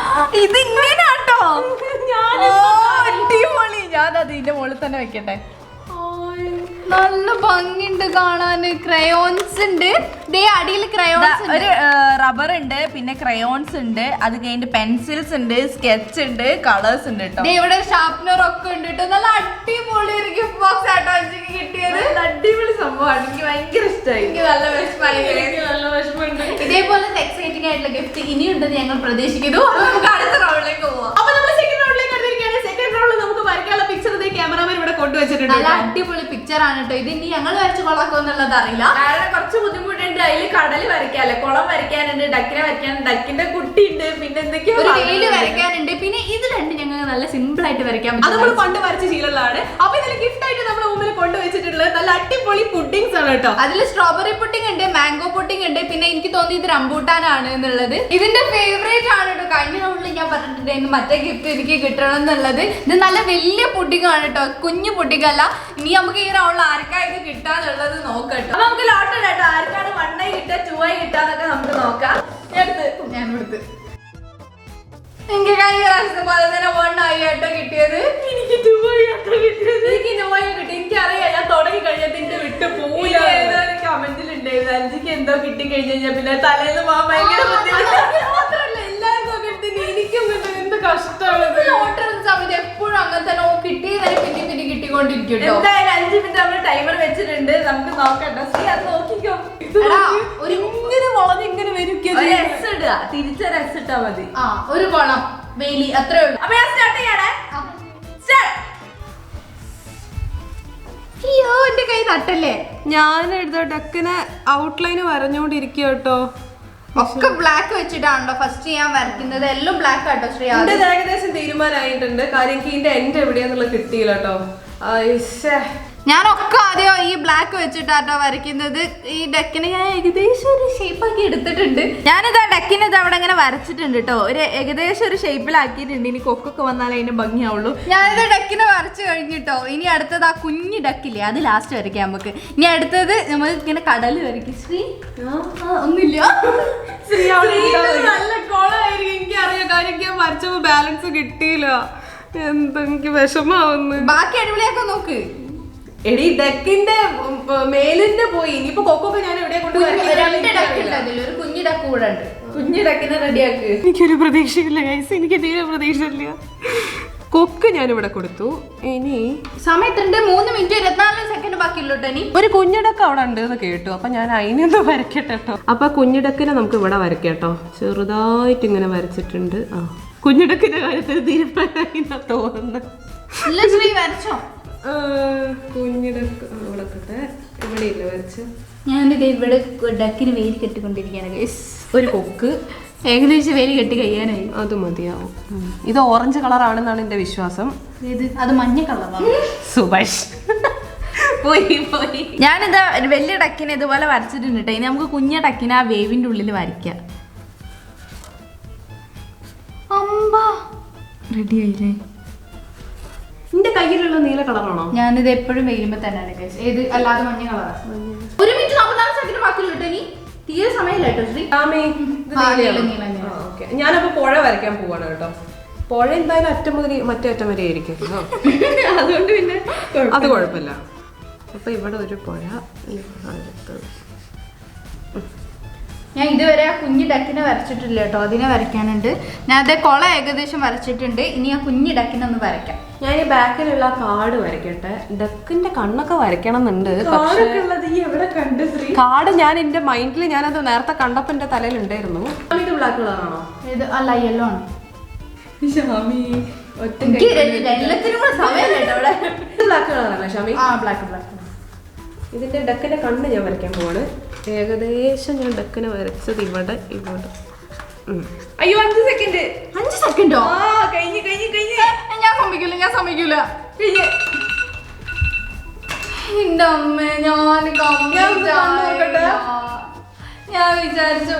ഇത് ഇങ്ങനെയാട്ടോ. അടിപൊളി. ഞാൻ അത് ഇതിന്റെ മുകളിൽ തന്നെ വെക്കട്ടെ. നല്ല ഭംഗിയുണ്ട് കാണാന്. ക്രയോൺസ് ഉണ്ട്. ദേ അടിയിൽ ക്രയോൺസ് ഒരു റബ്ബർ ഉണ്ട്, പിന്നെ ക്രയോൺസ് ഉണ്ട്, അത് കഴിഞ്ഞിട്ട് പെൻസിൽസ് ഉണ്ട്, സ്കെച്ച് ഉണ്ട്, കളേഴ്സ് ഉണ്ട് കേട്ടോ. ഇവിടെ ഷാർപ്നർ ഒക്കെ ഉണ്ട് കേട്ടോ. നല്ല അടിപൊളി ഒരു ഗിഫ്റ്റ് ബോക്സ് ആട്ടോ എനിക്ക് കിട്ടിയത്. അടിപൊളി സംഭവമാണ്. എനിക്ക് ഭയങ്കര ഇഷ്ടമായി. എനിക്ക് നല്ല വിഷമമുണ്ട്. ഇതേപോലെ എക്സൈറ്റിംഗ് ആയിട്ടുള്ള ഗിഫ്റ്റ് ഇനിയുണ്ടെന്ന് ഞങ്ങൾ പ്രതീക്ഷിക്കുന്നു. നമുക്ക് അടുത്ത റൗണ്ടിലേക്ക് പോവാം. അപ്പൊ നമ്മൾ സെക്കൻഡ് റൗണ്ടിലേക്ക് അടുത്തിരിക്കുകയാണ്. സെക്കൻഡ് റൗണ്ടിൽ നമുക്ക് വരയ്ക്കാനുള്ള പിക്ചർ ക്യാമറമാൻ ഇവിടെ കൊണ്ടുവച്ചിട്ടുണ്ട്. നല്ല അടിപൊളി പിക്ചർ ആണ് കേട്ടോ. ഇത് ഇനി ഞങ്ങൾ വരച്ച് കൊള്ളാക്കോ എന്നുള്ളത് അറിയില്ല. കാരണം കുറച്ച് ബുദ്ധിമുട്ടുണ്ട്. അതിൽ കടല് വരയ്ക്കാല്ലേ, കുളം വരയ്ക്കാനുണ്ട്, ഡക്കിനെ വരയ്ക്കാനുണ്ട്, ഡക്കിന്റെ കുട്ടി ഉണ്ട്, പിന്നെ എന്തൊക്കെയോ ഒരു വെയില് വരയ്ക്കാനുണ്ട്. പിന്നെ ഇത് രണ്ടും ഞങ്ങൾക്ക് നല്ല സിമ്പിൾ ആയിട്ട് വരയ്ക്കാൻ പറ്റും. അത് നമ്മൾ പണ്ട് വരച്ച ശീലമുള്ളതാണ്. അപ്പൊ ഇതിൽ ഗിഫ്റ്റ് ആയിട്ട് നമ്മുടെ മുമ്പിൽ കൊണ്ടുവച്ചിട്ടുള്ളത് നല്ല അടിപൊളി പുഡിങ്സ് ആണ് കേട്ടോ. അതിൽ സ്ട്രോബെറി പുഡിംഗ് ഉണ്ട്, മാംഗോ പുഡിംഗ് ഉണ്ട്, പിന്നെ എനിക്ക് തോന്നി ഇത് റംബൂട്ടാനാണ് എന്നുള്ളത്. ഇതിന്റെ ഫേവറേറ്റ് ആണ് കേട്ടോ. കഴിഞ്ഞ റൗണ്ടിൽ ഞാൻ പറഞ്ഞിട്ടുണ്ടായിരുന്നു മറ്റേ ഗിഫ്റ്റ് എനിക്ക് കിട്ടണം എന്നുള്ളത്. ഇത് നല്ല വലിയ പുഡിംഗ് ആണ് കേട്ടോ, കുഞ്ഞു പുഡിംഗ് അല്ല. ഇനി നമുക്ക് ഈ റൗണ്ടിൽ ആർക്കാ ഇത് കിട്ടാന്നുള്ളത് നോക്കട്ടോ. അപ്പൊ നമുക്ക് ലോട്ടറി കേട്ടോ, ആർക്കാണ് 1 ആയി കിട്ടുക 2 ആയി കിട്ടാന്നൊക്കെ നമുക്ക് നോക്കാം. ഞാൻ എടുത്ത് എനിക്ക് കഴിഞ്ഞ പ്രാവശ്യത്തെ പോലെ തന്നെ 1 ആയി കേട്ടോ കിട്ടിയത്. എനിക്ക് 2 ആയി കിട്ടിയത്. എനിക്ക് 2 ആയി കിട്ടി. എനിക്കറിയാം ഞാൻ തുടങ്ങി കഴിഞ്ഞാൽ നിന്റെ വിട്ട് പോവില്ല. ഏതൊരു കമന്റിൽ ഉണ്ടായിരുന്നു 5ക്ക് എന്തോ കിട്ടി കഴിഞ്ഞാൽ പിന്നെ തലേന്ന് പോകാൻ ഭയങ്കര മാത്രമല്ല എല്ലാവർക്കും കിട്ടി. എനിക്കും എന്ത് കഷ്ടമാണ്. ലോട്ടറി സമയത്ത് എപ്പോഴും അങ്ങനെ തന്നെ കിട്ടിയതായി പിന്നെ കിട്ടിക്കൊണ്ടിരിക്കും. എന്തായാലും 5 മിനിറ്റ് നമ്മൾ ടൈമർ വെച്ചിട്ടുണ്ട്. നമുക്ക് നോക്കട്ടോ. ശ്രീ അത് നോക്കിക്കോ. ഇങ്ങനെ വളഞ്ഞ് ഇങ്ങനെ വരും. എസ് ഇടുക, തിരിച്ചൊരു എസ് ഇട്ടാ മതി. ഒരു കുളം വേലി അത്രേ ഉള്ളൂ. അപ്പൊ ഞാൻ സ്റ്റാർട്ട് ചെയ്യണേ. അയ്യോ എന്റെ കൈ തട്ടല്ലേ. ഞാൻ എഴുതാ ഡക്കിനെ ഔട്ട്ലൈന് വരഞ്ഞോണ്ടിരിക്കുക കേട്ടോ. ഒക്കെ ബ്ലാക്ക് വെച്ചിട്ടാണല്ലോ ഫസ്റ്റ് ഞാൻ വരയ്ക്കുന്നത്. എല്ലാം ബ്ലാക്ക് ആട്ടോ ശ്രീ. എന്റെ ഏകദേശം തീരുമാനമായിട്ടുണ്ട്. കാര്യം ഇതിന്റെ എൻഡ് എവിടെയാന്നുള്ളത് കിട്ടിയില്ല കേട്ടോ. ഞാനൊക്കെ ആദ്യം ഈ ബ്ലാക്ക് വെച്ചിട്ടാട്ടോ വരയ്ക്കുന്നത്. ഈ ഡക്കിനെ ഞാൻ ഏകദേശം ഒരു ഷേപ്പ് ആക്കി എടുത്തിട്ടുണ്ട്. ഞാനിത് ആ ഡക്കിനെ ഇത് അവിടെ ഇങ്ങനെ വരച്ചിട്ടുണ്ട് കേട്ടോ. ഒരു ഏകദേശം ഒരു ഷേപ്പിലാക്കിയിട്ടുണ്ട്. ഇനി കൊക്കൊക്കെ വന്നാലേ അതിന് ഭംഗിയാവുള്ളൂ. ഞാനിത് ഡക്കിനെ വരച്ച് കഴിഞ്ഞിട്ടോ. ഇനി അടുത്തത് ആ കുഞ്ഞു ഡക്കില്ലേ, അത് ലാസ്റ്റ് വരയ്ക്കാം നമുക്ക്. ഇനി അടുത്തത് നമുക്ക് ഇങ്ങനെ കടൽ വരയ്ക്കും. ശ്രീ ഒന്നുമില്ല, നല്ല കോളായിരിക്കും. എനിക്കറിയാം, കാര്യം എനിക്ക് വരച്ചപ്പോ ബാലൻസ് കിട്ടിയില്ല. എന്തെനിക്ക് വിഷമാവുന്നു. ബാക്കി അടിപൊളിയാക്കാൻ നോക്ക്. എടി ഡക്കിന്റെ മേലിന്റെ പോയി. ഇനിയിപ്പോ കൊക്കൊക്കെ ഞാൻ എവിടെ കൊണ്ട് രണ്ട് ഡക്കുണ്ട് അതിൽ, ഒരു കുഞ്ഞു ഡക്ക് കൂടെ ഉണ്ട്. കുഞ്ഞു ഡക്കിനെ റെഡിയാക്ക്. എനിക്കൊരു പ്രതീക്ഷയില്ല ഗൈസ്, എനിക്ക് തീരെ പ്രതീക്ഷയില്ല. കൊക്ക് ഞാനിവിടെ കൊടുത്തു. ഇനി സമയത്തുണ്ട് 3 മിനിറ്റ് 24 സെക്കൻഡ് ബാക്കിയുള്ളൂ. ഇനി ഒരു കുഞ്ഞിടക്ക് അവിടെ ഉണ്ട് എന്ന് കേട്ടു. അപ്പൊ ഞാൻ അതിനൊന്ന് വരയ്ക്കട്ടെ കേട്ടോ. അപ്പൊ കുഞ്ഞിടക്കിനെ നമുക്ക് ഇവിടെ വരയ്ക്കാട്ടോ. ചെറുതായിട്ട് ഇങ്ങനെ വരച്ചിട്ടുണ്ട്. ആ കുഞ്ഞിടക്കിന്റെ കാര്യത്തിൽ തീരുമാനമായി തോന്നുന്നു. ശ്രീ വരച്ചോ? കുഞ്ഞിടക്ക് ഇവിടെ ഇവിടെ ഇല്ല വരച്ച്. ഞാനിത് ഇവിടെ ഡക്കിന് വെയിൽ കെട്ടിക്കൊണ്ടിരിക്കുകയാണ്. ഒരു കൊക്ക് ഏകദേശം വെയിൽ കെട്ടി കഴിയാനായി. അത് മതിയാവും. ഇത് ഓറഞ്ച് കളറാണെന്നാണ് എന്റെ വിശ്വാസം. അത് മഞ്ഞ കളറാണ്. സുഭാഷ് പോയി. ഞാനിതാ വലിയ ഡക്കിനെ ഇതുപോലെ വരച്ചിട്ടുണ്ട് കേട്ടോ. ഇനി നമുക്ക് കുഞ്ഞ ഡക്കിനെ ആ വേവിന്റെ ഉള്ളിൽ വരയ്ക്കാം. റെഡി ആയില്ലേ? നിന്റെ കയ്യിലുള്ള നീല കളറാണോ? ഞാനിത് എപ്പോഴും വെയിലുമ്പോ തന്നെയാണ്. ഏത് അല്ലാതെ മഞ്ഞ കളറാണ്. 1 മിനിറ്റ് 44 സെക്കൻഡ് ബാക്കിയുള്ളൂ കേട്ടോ. ഇനി തീരെ സമയമില്ല കേട്ടോ ശ്രീ. ഞാനപ്പോ പുഴ വരയ്ക്കാൻ പോവാണ് കേട്ടോ. പുഴ എന്തായാലും അറ്റം മുതൽ മറ്റേ അറ്റം വരെ ആയിരിക്കും. അതുകൊണ്ട് പിന്നെ അത് കുഴപ്പമില്ല. അപ്പൊ ഇവിടെ ഒരു പുഴ. ഞാൻ ഇതുവരെ ആ കുഞ്ഞു ഡക്കിനെ വരച്ചിട്ടില്ല കേട്ടോ. അതിനെ വരയ്ക്കാനുണ്ട്. ഞാൻ അതേ കുള ഏകദേശം വരച്ചിട്ടുണ്ട്. ഇനി ആ കുഞ്ഞു ഡക്കിനെ ഒന്ന് വരയ്ക്കാം. ഞാൻ ഈ ബാക്കിലുള്ള കാട് വരയ്ക്കട്ടെ. ഡക്കിന്റെ കണ്ണൊക്കെ വരയ്ക്കണം എന്നുണ്ട്. കാട് ഞാൻ എന്റെ മൈൻഡിൽ ഞാനത് നേരത്തെ കണ്ടപ്പോ എന്റെ തലയിൽ ഉണ്ടായിരുന്നു. ഇത് ബ്ലാക്ക് കളറാണോ? ഇത് അല്ല, യെല്ലോ ആണ്. ബ്ലാക്ക് കളറല്ലേ ഷാമി? ബ്ലാക്ക്. ഇതിന്റെ ഡക്കിന്റെ കണ്ണ് ഞാൻ വരയ്ക്കാൻ പോവാണ്. ഏകദേശം ഞാൻ ഡക്കിനെ വരച്ചത് ഇവിടെ. അയ്യോ 5 സെക്കൻഡ്. 5 സെക്കൻഡോ? കഴിഞ്ഞു. ഞാൻ സമ്മതിക്കൂല. എന്റെ അമ്മ, ഞാൻ വിചാരിച്ചു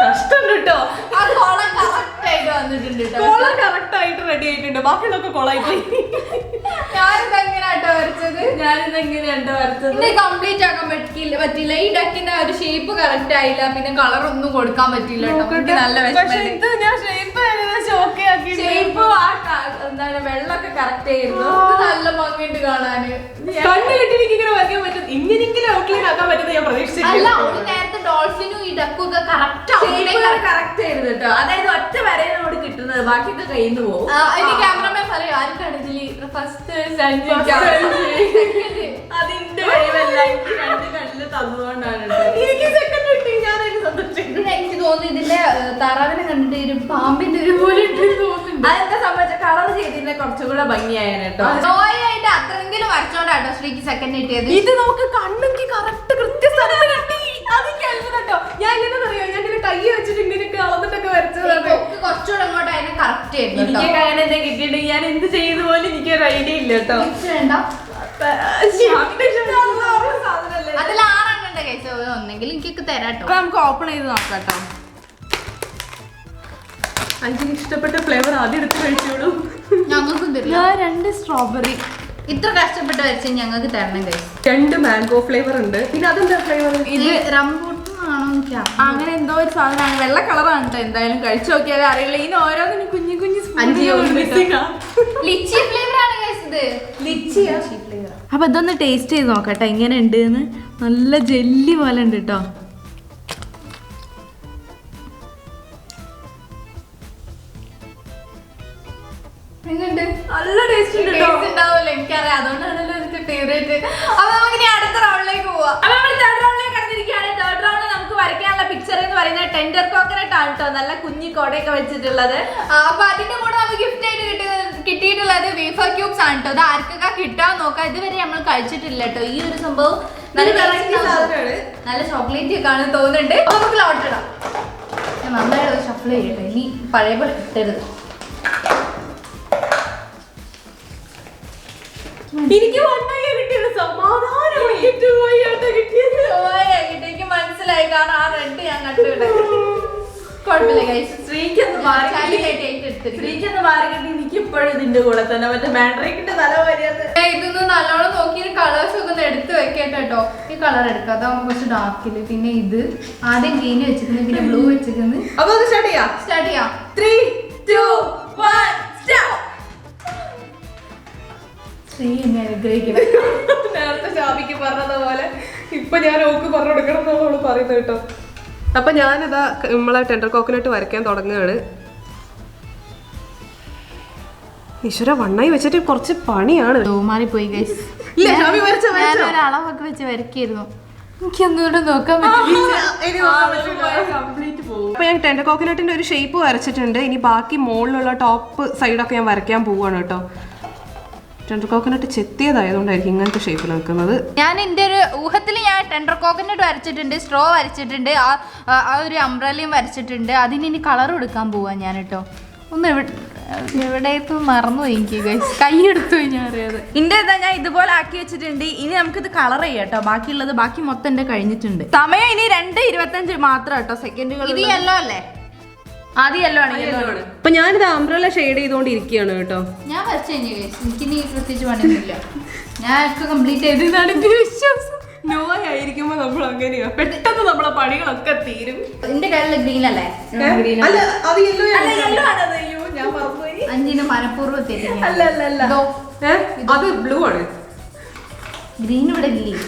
കഷ്ടം കേട്ടോ. ആ കോള കറക്റ്റ് ആയിട്ട് വന്നിട്ടുണ്ട്. കോള കറക്റ്റ് ആയിട്ട് റെഡി ആയിട്ടുണ്ട്. ബാക്കിയുള്ളൊക്കെ കോളായി പോയി. ഞാനിതെങ്ങനെയാട്ടോ വരച്ചത്? കംപ്ലീറ്റ് ആക്കാൻ പറ്റില്ല. ഈ ഡക്കിന്റെ ഒരു ഷേപ്പ് കറക്റ്റ് ആയില്ല. പിന്നെ കളർ ഒന്നും കൊടുക്കാൻ പറ്റില്ല. നല്ല എന്താണ് വെള്ളമൊക്കെ കറക്റ്റ് ആയിരുന്നു. നല്ല ഭംഗിയുണ്ട് കാണാന്. കണ്ണ് കെട്ടിലേക്ക് ഇങ്ങനെ വരയ്ക്കാൻ പറ്റും. ഇങ്ങനെയെങ്കിലും ഔട്ട്ലൈൻ ആക്കാൻ പറ്റുന്നത് ഞാൻ പ്രതീക്ഷിച്ചില്ല. നേരത്തെ ഡോൾഫിനും ഈ ഡക്കും ഒക്കെ കറക്റ്റ് ആയിരുന്നു കേട്ടോ. അതായത് ഒറ്റ വരയോട് കിട്ടുന്നത്, ബാക്കിയൊക്കെ കയ്യിൽ നിന്ന് പോകും. ഇനി ക്യാമറമാൻ പറയും ആർക്കാണ് ഇതിൽ ഫസ്റ്റ് അതിന്റെ കഴിവല്ല, എനിക്ക് 2 കണ്ണില് തന്നതുകൊണ്ടാണ്. എനിക്ക് തോന്നുന്നു ഇതിന്റെ താറാവിനെ കണ്ടിട്ട് ഒരു പാമ്പിന്റെ ഒരു പോലെ അതെന്താ സംബന്ധിച്ച കളർ ചെയ്തിരുന്ന കുറച്ചുകൂടെ ഭംഗിയായാണ് കേട്ടോ. ആയിട്ട് അത്രയെങ്കിലും വരച്ചോണ്ടാട്ടോ ശ്രീക്ക് സെക്കൻഡ് കിട്ടിയത്. ഇത് നമുക്ക് കണ്ണുക്ക് കറക്റ്റ് കൃത്യസ്ഥലത്ത് കിട്ടി. അതൊക്കെ അത്ഭുതട്ടോ. ഞാൻ എങ്ങനെ അറിയോ, ഞാൻ ഇങ്ങനെ കൈ വെച്ചിട്ട് ഇങ്ങനെയൊക്കെ അളന്നിട്ടൊക്കെ വരച്ചതാണ്. കുറച്ചുകൂടെ അങ്ങോട്ട് അതിനെ കറക്റ്റ് ആയിരുന്നു. എനിക്ക് അങ്ങനെ കിട്ടിയിട്ട് ഞാൻ എന്ത് ചെയ്യുന്ന പോലെ എനിക്കൊരു ഐഡിയ ഇല്ല കേട്ടോ. അതിൽ 6 എണ്ണുണ്ട് കേട്ടോ. ഒന്നെങ്കിൽ എനിക്കൊക്കെ തരാട്ടോ. നമുക്ക് ഓപ്പൺ ചെയ്ത് നോക്കാം കേട്ടോ. അഞ്ചിന് ഇഷ്ടപ്പെട്ട ഫ്ലേവർ ആദ്യം എടുത്ത് കഴിച്ചോളൂ. ഞങ്ങൾക്കും തരില്ല. 2 സ്ട്രോബെറി. ഇത്ര കഷ്ടപ്പെട്ട് വെച്ച് ഞങ്ങൾക്ക് തരണം കഴിച്ചു. 2 മാംഗോ ഫ്ലേവർ ഉണ്ട്. പിന്നെ അതെന്താ ഫ്ലേവർ? ഇത് റംബൂട്ടാൻ ആണോ? അങ്ങനെ എന്തോ ഒരു സാധനമാണ്. വെള്ള കളറാണ് കേട്ടോ. എന്തായാലും കഴിച്ചു നോക്കിയാലേ അറിയില്ല. ഇതിന് ഓരോന്നിനും കുഞ്ഞു ലിച്ചി ഫ്ലേവർ ആണ് ഇത്. ലിച്ചിയാ? അപ്പൊ ഇതൊന്ന് ടേസ്റ്റ് ചെയ്ത് നോക്കട്ടെ എങ്ങനെ ഉണ്ട് എന്ന്. നല്ല ജെല്ലി പോലെ ഉണ്ട് കേട്ടോ. നല്ല ടേസ്റ്റ് ഉണ്ടാവില്ല, എനിക്കറിയാം. അതുകൊണ്ടാണല്ലോ എനിക്ക് ഫേവറേറ്റ്. അപ്പൊ നമുക്ക് ഇനി അടുത്ത റൗണ്ടിലേക്ക് പോവാം. അപ്പൊ നമ്മൾ തേർഡ് റൗണ്ടിലേക്ക് കടന്നിരിക്കുകയാണ്. തേർഡ് റൗണ്ട് നമുക്ക് വരയ്ക്കാനുള്ള പിക്ചർ എന്ന് പറയുന്നത് ടെൻഡർ കോക്കനട്ട് ആണ് കേട്ടോ. നല്ല കുഞ്ഞി കോടയൊക്കെ വെച്ചിട്ടുള്ളത്. അപ്പൊ അതിന്റെ കൂടെ നമുക്ക് ഗിഫ്റ്റ് ആയിട്ട് കിട്ടിയിട്ടുള്ളത് വേഫർ ക്യൂബ്സ് ആണ് കേട്ടോ. അത് ആർക്കൊക്കെ കിട്ടാൻ നോക്കാം. ഇതുവരെ നമ്മൾ കഴിച്ചിട്ടില്ല കേട്ടോ ഈ ഒരു സംഭവം. നല്ല ചോക്ലേറ്റ് ഒക്കെ ആണ് തോന്നുന്നുണ്ട്. അപ്പൊ നമുക്ക് ലോട്ട് ഇടാം. ഞാൻ നന്നായിട്ട് ഷഫിൾ ചെയ്യട്ടെ. ഇനി പഴയ പോലെ കിട്ടരുത്. എനിക്ക് 1 കിട്ടിയത് സമാധാനം. എനിക്ക് 2 ആട്ടോ കിട്ടിയത്. എനിക്ക് മനസ്സിലായി, കാരണം ആ റെഡ് ഞാൻ കണ്ടുവിടെ. കുഴപ്പമില്ല ഗൈസ്, ശ്രീക്കൊന്ന് മാറി എനിക്ക് ഇപ്പോഴും ഇതിന്റെ കൂടെ തന്നെ മറ്റേ മാൻഡ്രേക്കിന്റെ തല വരെയത്. ഇതൊന്ന് നല്ലോണം നോക്കി കളേഴ്സ് ഒക്കെ ഒന്ന് എടുത്ത് വെക്കേട്ടോ. ഈ കളർ എടുക്കാം, അതാവുമ്പോ കുറച്ച് ഡാർക്കില്. പിന്നെ ഇത് ആദ്യം ഗ്രീൻ വെച്ചിട്ടുണ്ട്, പിന്നെ ബ്ലൂ വെച്ചിട്ടുണ്ട്. അപ്പൊ സ്റ്റാർട്ട് ചെയ്യാം. 3, 2, 1 സ്റ്റാർട്ട്. ശ്രീ എന്നെ അനുഗ്രഹിക്കണം. നേരത്തെ ഷാബിക്ക് പറഞ്ഞതുപോലെ ഇപ്പൊ ഞാൻ ഓക്ക് പറഞ്ഞു കൊടുക്കണം എന്നാണ് അവള് പറയുന്നത് കേട്ടോ. അപ്പൊ ഞാനിതാ നമ്മളെ ടെൻഡർ കോക്കനട്ട് വരയ്ക്കാൻ തുടങ്ങുകയാണ്. ഈശ്വര, 1 വെച്ചിട്ട് കുറച്ച് പണിയാണ്. മാറിപ്പോയി ഗൈസ്. അളവൊക്കെ വെച്ച് വരയ്ക്കായിരുന്നു, എനിക്കൊന്നുകൂടെ നോക്കാൻ പറ്റില്ല. അപ്പൊ ഞാൻ ടെൻഡർ കോക്കനട്ടിന്റെ ഒരു ഷേപ്പ് വരച്ചിട്ടുണ്ട്. ഇനി ബാക്കി മുകളിലുള്ള ടോപ്പ് സൈഡൊക്കെ ഞാൻ വരയ്ക്കാൻ പോവാണ് കേട്ടോ. ടെൻഡർ കോക്കനട്ട് ചെത്തിയതായതുകൊണ്ടായിരിക്കും ഇങ്ങനത്തെ ഷേപ്പിൽ നിൽക്കുന്നത്. ഞാൻ എൻ്റെ ഒരു ഊഹത്തിൽ ഞാൻ ടെൻഡർ കോക്കനട്ട് വരച്ചിട്ടുണ്ട്, സ്ട്രോ വരച്ചിട്ടുണ്ട്, ആ ഒരു അംബ്രലയും വരച്ചിട്ടുണ്ട്. അതിന് ഇനി കളർ കൊടുക്കാൻ പോവാ ഞാൻ കേട്ടോ. ഒന്ന് എവിടെയത്ത് മറന്നുപോയി എനിക്ക് ഗൈസ്, കൈ എടുത്തു ഞാൻ അറിയാതെ. ഇതിന്റെ ഇതാ ഞാൻ ഇതുപോലെ ആക്കി വെച്ചിട്ടുണ്ട്. ഇനി നമുക്കിത് കളർ ചെയ്യാം കേട്ടോ. ബാക്കി മൊത്തം എന്റെ കഴിഞ്ഞിട്ടുണ്ട്. സമയം ഇനി 2:25 മാത്രം കേട്ടോ സെക്കൻഡുകൾ. ഇത് യെല്ലോ അല്ലേ? ആദ്യം യെല്ലോ ആണ്. അപ്പൊ ഞാനിത് അംബ്രല ഷെയ്ഡ് ചെയ്തോണ്ടിരിക്കുകയാണ് കേട്ടോ. ഞാൻ വരച്ചു കഴിഞ്ഞു ഗൈസ്, എനിക്കിനി പ്രത്യേകിച്ച് പണിയൊന്നുമില്ല. ഞാൻ ഒക്കെ കംപ്ലീറ്റ് ചെയ്തതാണ് എന്റെ വിശ്വാസം. നോയായിരിക്കുമ്പോ നമ്മൾ അങ്ങനെയാ, പെട്ടെന്ന് നമ്മളെ പണികളൊക്കെ തീരും. എന്റെ കയ്യിലുള്ള ഗ്രീൻ അല്ലേ? ഞാൻ മറന്നുപോയി. 5 മനഃപൂർവ്വം തെറ്റില്ല. അല്ല അത് ബ്ലൂ ആണ്. ഗ്രീൻ ഇവിടെ ഇല്ലേ?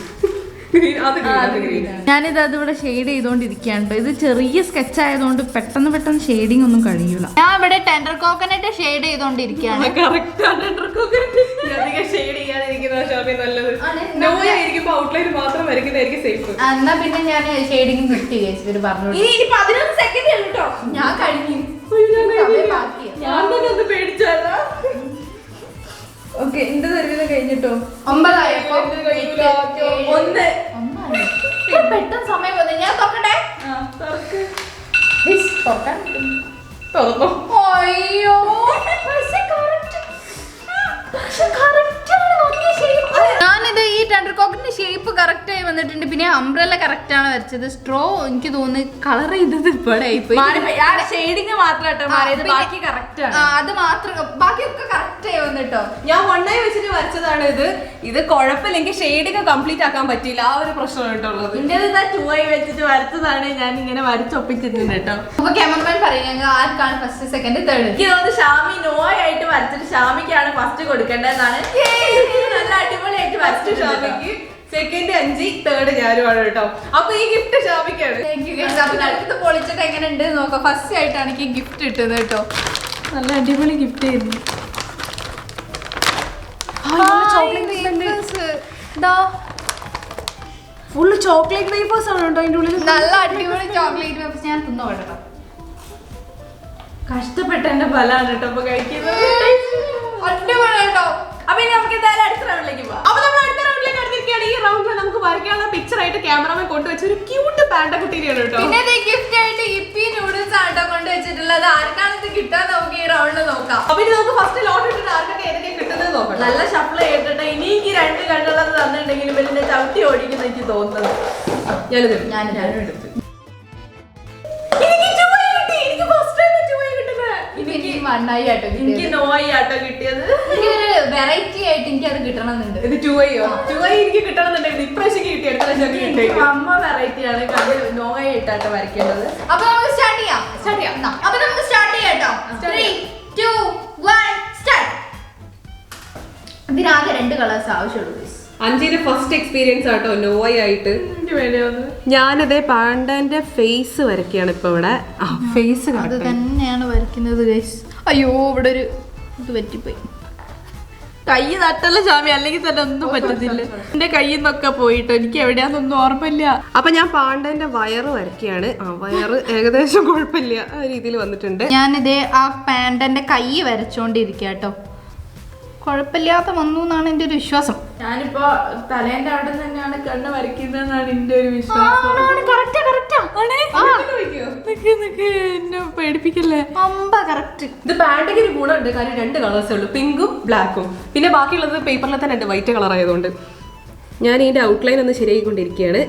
ഞാനിത് അതിവിടെ ഷെയ്ഡ് ചെയ്തോണ്ടിരിക്കുകയാണ്. ഇത് ചെറിയ സ്കെച്ച് ആയതുകൊണ്ട് പെട്ടെന്ന് ഷെയ്ഡിങ് ഒന്നും കഴിയൂല. ഞാൻ ഇവിടെ ടെൻഡർ കോക്കനട്ട് ഷെയ്ഡ് ചെയ്തോണ്ടിരിക്കുകയാണ്. എന്നാ പിന്നെ ഞാൻ ഷെയ്ഡിങ് നിർത്തി ഇവര് പറഞ്ഞു. 11 സെക്കൻഡ് കേട്ടോ, ഞാൻ കഴിഞ്ഞു. ഓക്കെ, എന്റെ തരുവിധം കഴിഞ്ഞിട്ടോ. 9 ആയപ്പോ 1 പെട്ടെന്ന് സമയം വന്നു. ഞാൻ തുറക്കട്ടെ? അയ്യോ, ഞാനിത് ഈ ടെൻഡർ കോക്കറ്റിന്റെ ഷേപ്പ് കറക്റ്റ് ആയി വന്നിട്ടുണ്ട്. പിന്നെ അംബ്രല്ല കറക്റ്റ് ആണ് വരച്ചത്. സ്ട്രോ എനിക്ക് തോന്നുന്നു കളർ ചെയ്തത് ഇവിടെ ഷെയ്ഡിങ് മാത്രം ബാക്കി കറക്റ്റ് ആണ്. അത് മാത്രം, ബാക്കിയൊക്കെ കറക്റ്റ് ആയി വന്നിട്ടോ. ഞാൻ 1 വെച്ചിട്ട് വരച്ചതാണ് ഇത് കുഴപ്പമില്ലെങ്കിൽ ഷെയ്ഡിങ് കംപ്ലീറ്റ് ആക്കാൻ പറ്റിയില്ല. ആ ഒരു പ്രശ്നമാണ് കേട്ടുള്ളത്. എന്റെ 2 വെച്ചിട്ട് വരച്ചതാണ്. ഞാൻ ഇങ്ങനെ വരച്ചൊപ്പിച്ചിട്ടുണ്ട് കേട്ടോ. അപ്പൊ ക്യാമറമാൻ പറയുന്നത് ആർക്കാണ് ഫസ്റ്റ്, സെക്കൻഡ്, തേർഡ്? എനിക്ക് തോന്നുന്നു ഷാമി നോയായിട്ട് വരച്ചിട്ട് ഷാമിക്കാണ് ഫസ്റ്റ് കൊടുക്കേണ്ടതെന്നാണ്. നല്ല അടിപൊളിയായിട്ട് ഫസ്റ്റ് ഷാമിക്ക്, സെക്കൻഡ് 5, തേർഡ് ഞാനുമാണ് കേട്ടോ. അപ്പൊ ഈ ഗിഫ്റ്റ് ഷാമിക്കാണ്. അടുത്ത് പൊളിച്ചിട്ട് എങ്ങനെ ഉണ്ട് നോക്കാം. ഫസ്റ്റ് ആയിട്ടാണ് എനിക്ക് ഗിഫ്റ്റ് കിട്ടുന്നത് കേട്ടോ. നല്ല അടിപൊളി ഗിഫ്റ്റ് ആയിരുന്നു. ഫുള്ള് ചോക്ലേറ്റ് വേഫേഴ്സ് ആണ് കേട്ടോ അതിന്റെ ഉള്ളിൽ. നല്ല അടിപൊളി ചോക്ലേറ്റ് വേഫേഴ്സ്. ഞാൻ തിന്നു കേട്ടോ. കഷ്ടപ്പെട്ട എന്റെ ഫലാണ് കേട്ടോ അപ്പൊ കഴിക്കുന്നത്. അടിപൊളി കേട്ടോ. അപ്പൊ ഇനി നമുക്ക് എന്തായാലും അടുത്ത റൗണ്ടിലേക്ക് പോവാം. അപ്പൊ നമ്മൾ അടുത്ത റൗണ്ടിലേക്ക് അടുത്തിരിക്കുകയാണ്. ഈ റൗണ്ടിൽ നമുക്ക് വരയ്ക്കാനുള്ള പിക്ചർ ആയിട്ട് ക്യാമറമാൻ കൊണ്ടുവച്ച ഒരു ക്യൂട്ട് പാൻഡ കുട്ടീനെയാണ് കേട്ടോ. പിന്നെ ഗിഫ്റ്റ് ആയിട്ട് ഇപ്പി നൂഡിൽസ് ആട്ടോ കൊണ്ടുവച്ചിട്ടുള്ളത്. ആർക്കാണ് ഇത് കിട്ടാൻ നമുക്ക് ഈ റൗണ്ടിൽ നോക്കാം. അപ്പൊ ഇനി നമുക്ക് ഫസ്റ്റ് ലോട്ട് ഇട്ടിട്ട് ആർക്കൊക്കെ ഏതൊക്കെ കിട്ടുന്നത് നോക്കാം. നല്ല ഷഫിൾ ചെയ്തിട്ട് ഇനി എനിക്ക് 2 കണ്ണുള്ളത് തന്നിട്ടുണ്ടെങ്കിലും പിന്നെ ചവിട്ടി ഓടിക്കുന്ന എനിക്ക് തോന്നുന്നത്. ഞാനും എടുത്തു. എനിക്ക് നോയി ആട്ടോ കിട്ടിയത്. വെറൈറ്റി ആയിട്ട് എനിക്ക് അത് കിട്ടണമെന്നുണ്ട്. ഇത് 2 എനിക്ക് കിട്ടണമെന്നുണ്ടെങ്കിൽ ഇപ്രാവശ്യം കിട്ടി. അമ്മ വെറൈറ്റി ആണ്, നോയി ഇട്ടാട്ടോ വരയ്ക്കേണ്ടത്. അപ്പൊ നമുക്ക് സ്റ്റാർട്ട് ചെയ്യാം. അപ്പൊ നമുക്ക് സ്റ്റാർട്ട് ചെയ്യാം കേട്ടോ. 3, 2, 1 സ്റ്റാർട്ട്. ഇതിനാകെ 2 കളേഴ്സ് ആവശ്യമുള്ളൂ. 5 ഫസ്റ്റ് എക്സ്പീരിയൻസ് ആട്ടോ നോയി ആയിട്ട്. ഞാനതേ പാണ്ടന്റെ ഫേസ് വരയ്ക്കുകയാണ് ഇപ്പൊ ഇവിടെ. ഫേസ് അത് തന്നെയാണ് വരയ്ക്കുന്നത് ഗൈസ്. അയ്യോ, ഇവിടെ ഒരു ഇത് പറ്റിപ്പോയി. കൈ തട്ടല്ല ഷാമി, അല്ലെങ്കിൽ തന്നെ ഒന്നും പറ്റത്തില്ല. എന്റെ കയ്യിൽ നിന്നൊക്കെ പോയിട്ടോ, എനിക്ക് എവിടെയാന്നൊന്നും ഓർമ്മയില്ല. അപ്പൊ ഞാൻ പാണ്ടന്റെ വയറ് വരയ്ക്കുകയാണ്. വയറ് ഏകദേശം കുഴപ്പമില്ല, ആ രീതിയിൽ വന്നിട്ടുണ്ട്. ഞാനിതേ ആ പാണ്ടന്റെ കൈ വരച്ചോണ്ടിരിക്കുക കേട്ടോ. കുഴപ്പമില്ലാത്ത വന്നു എന്നാണ് എൻ്റെ ഒരു വിശ്വാസം. ഞാനിപ്പോ തലേന്റെ അവിടെ തന്നെയാണ് കണ്ണ് വരയ്ക്കുന്നതെന്നാണ് എന്റെ ഒരു വിശ്വാസം. എന്നെ പേടിപ്പിക്കല്ലേ. ഇത് പാൻറ്റൊക്കെ ഒരു ഗുണമുണ്ട്, കാര്യം 2 കളേഴ്സേ ഉള്ളൂ, പിങ്കും ബ്ലാക്കും. പിന്നെ ബാക്കിയുള്ളത് പേപ്പറിൽ തന്നെ ഉണ്ട്, വൈറ്റ് കളർ ആയതുകൊണ്ട്. ഞാൻ ഇതിന്റെ ഔട്ട്ലൈൻ ഒന്ന് ശരിയായിക്കൊണ്ടിരിക്കുകയാണ്.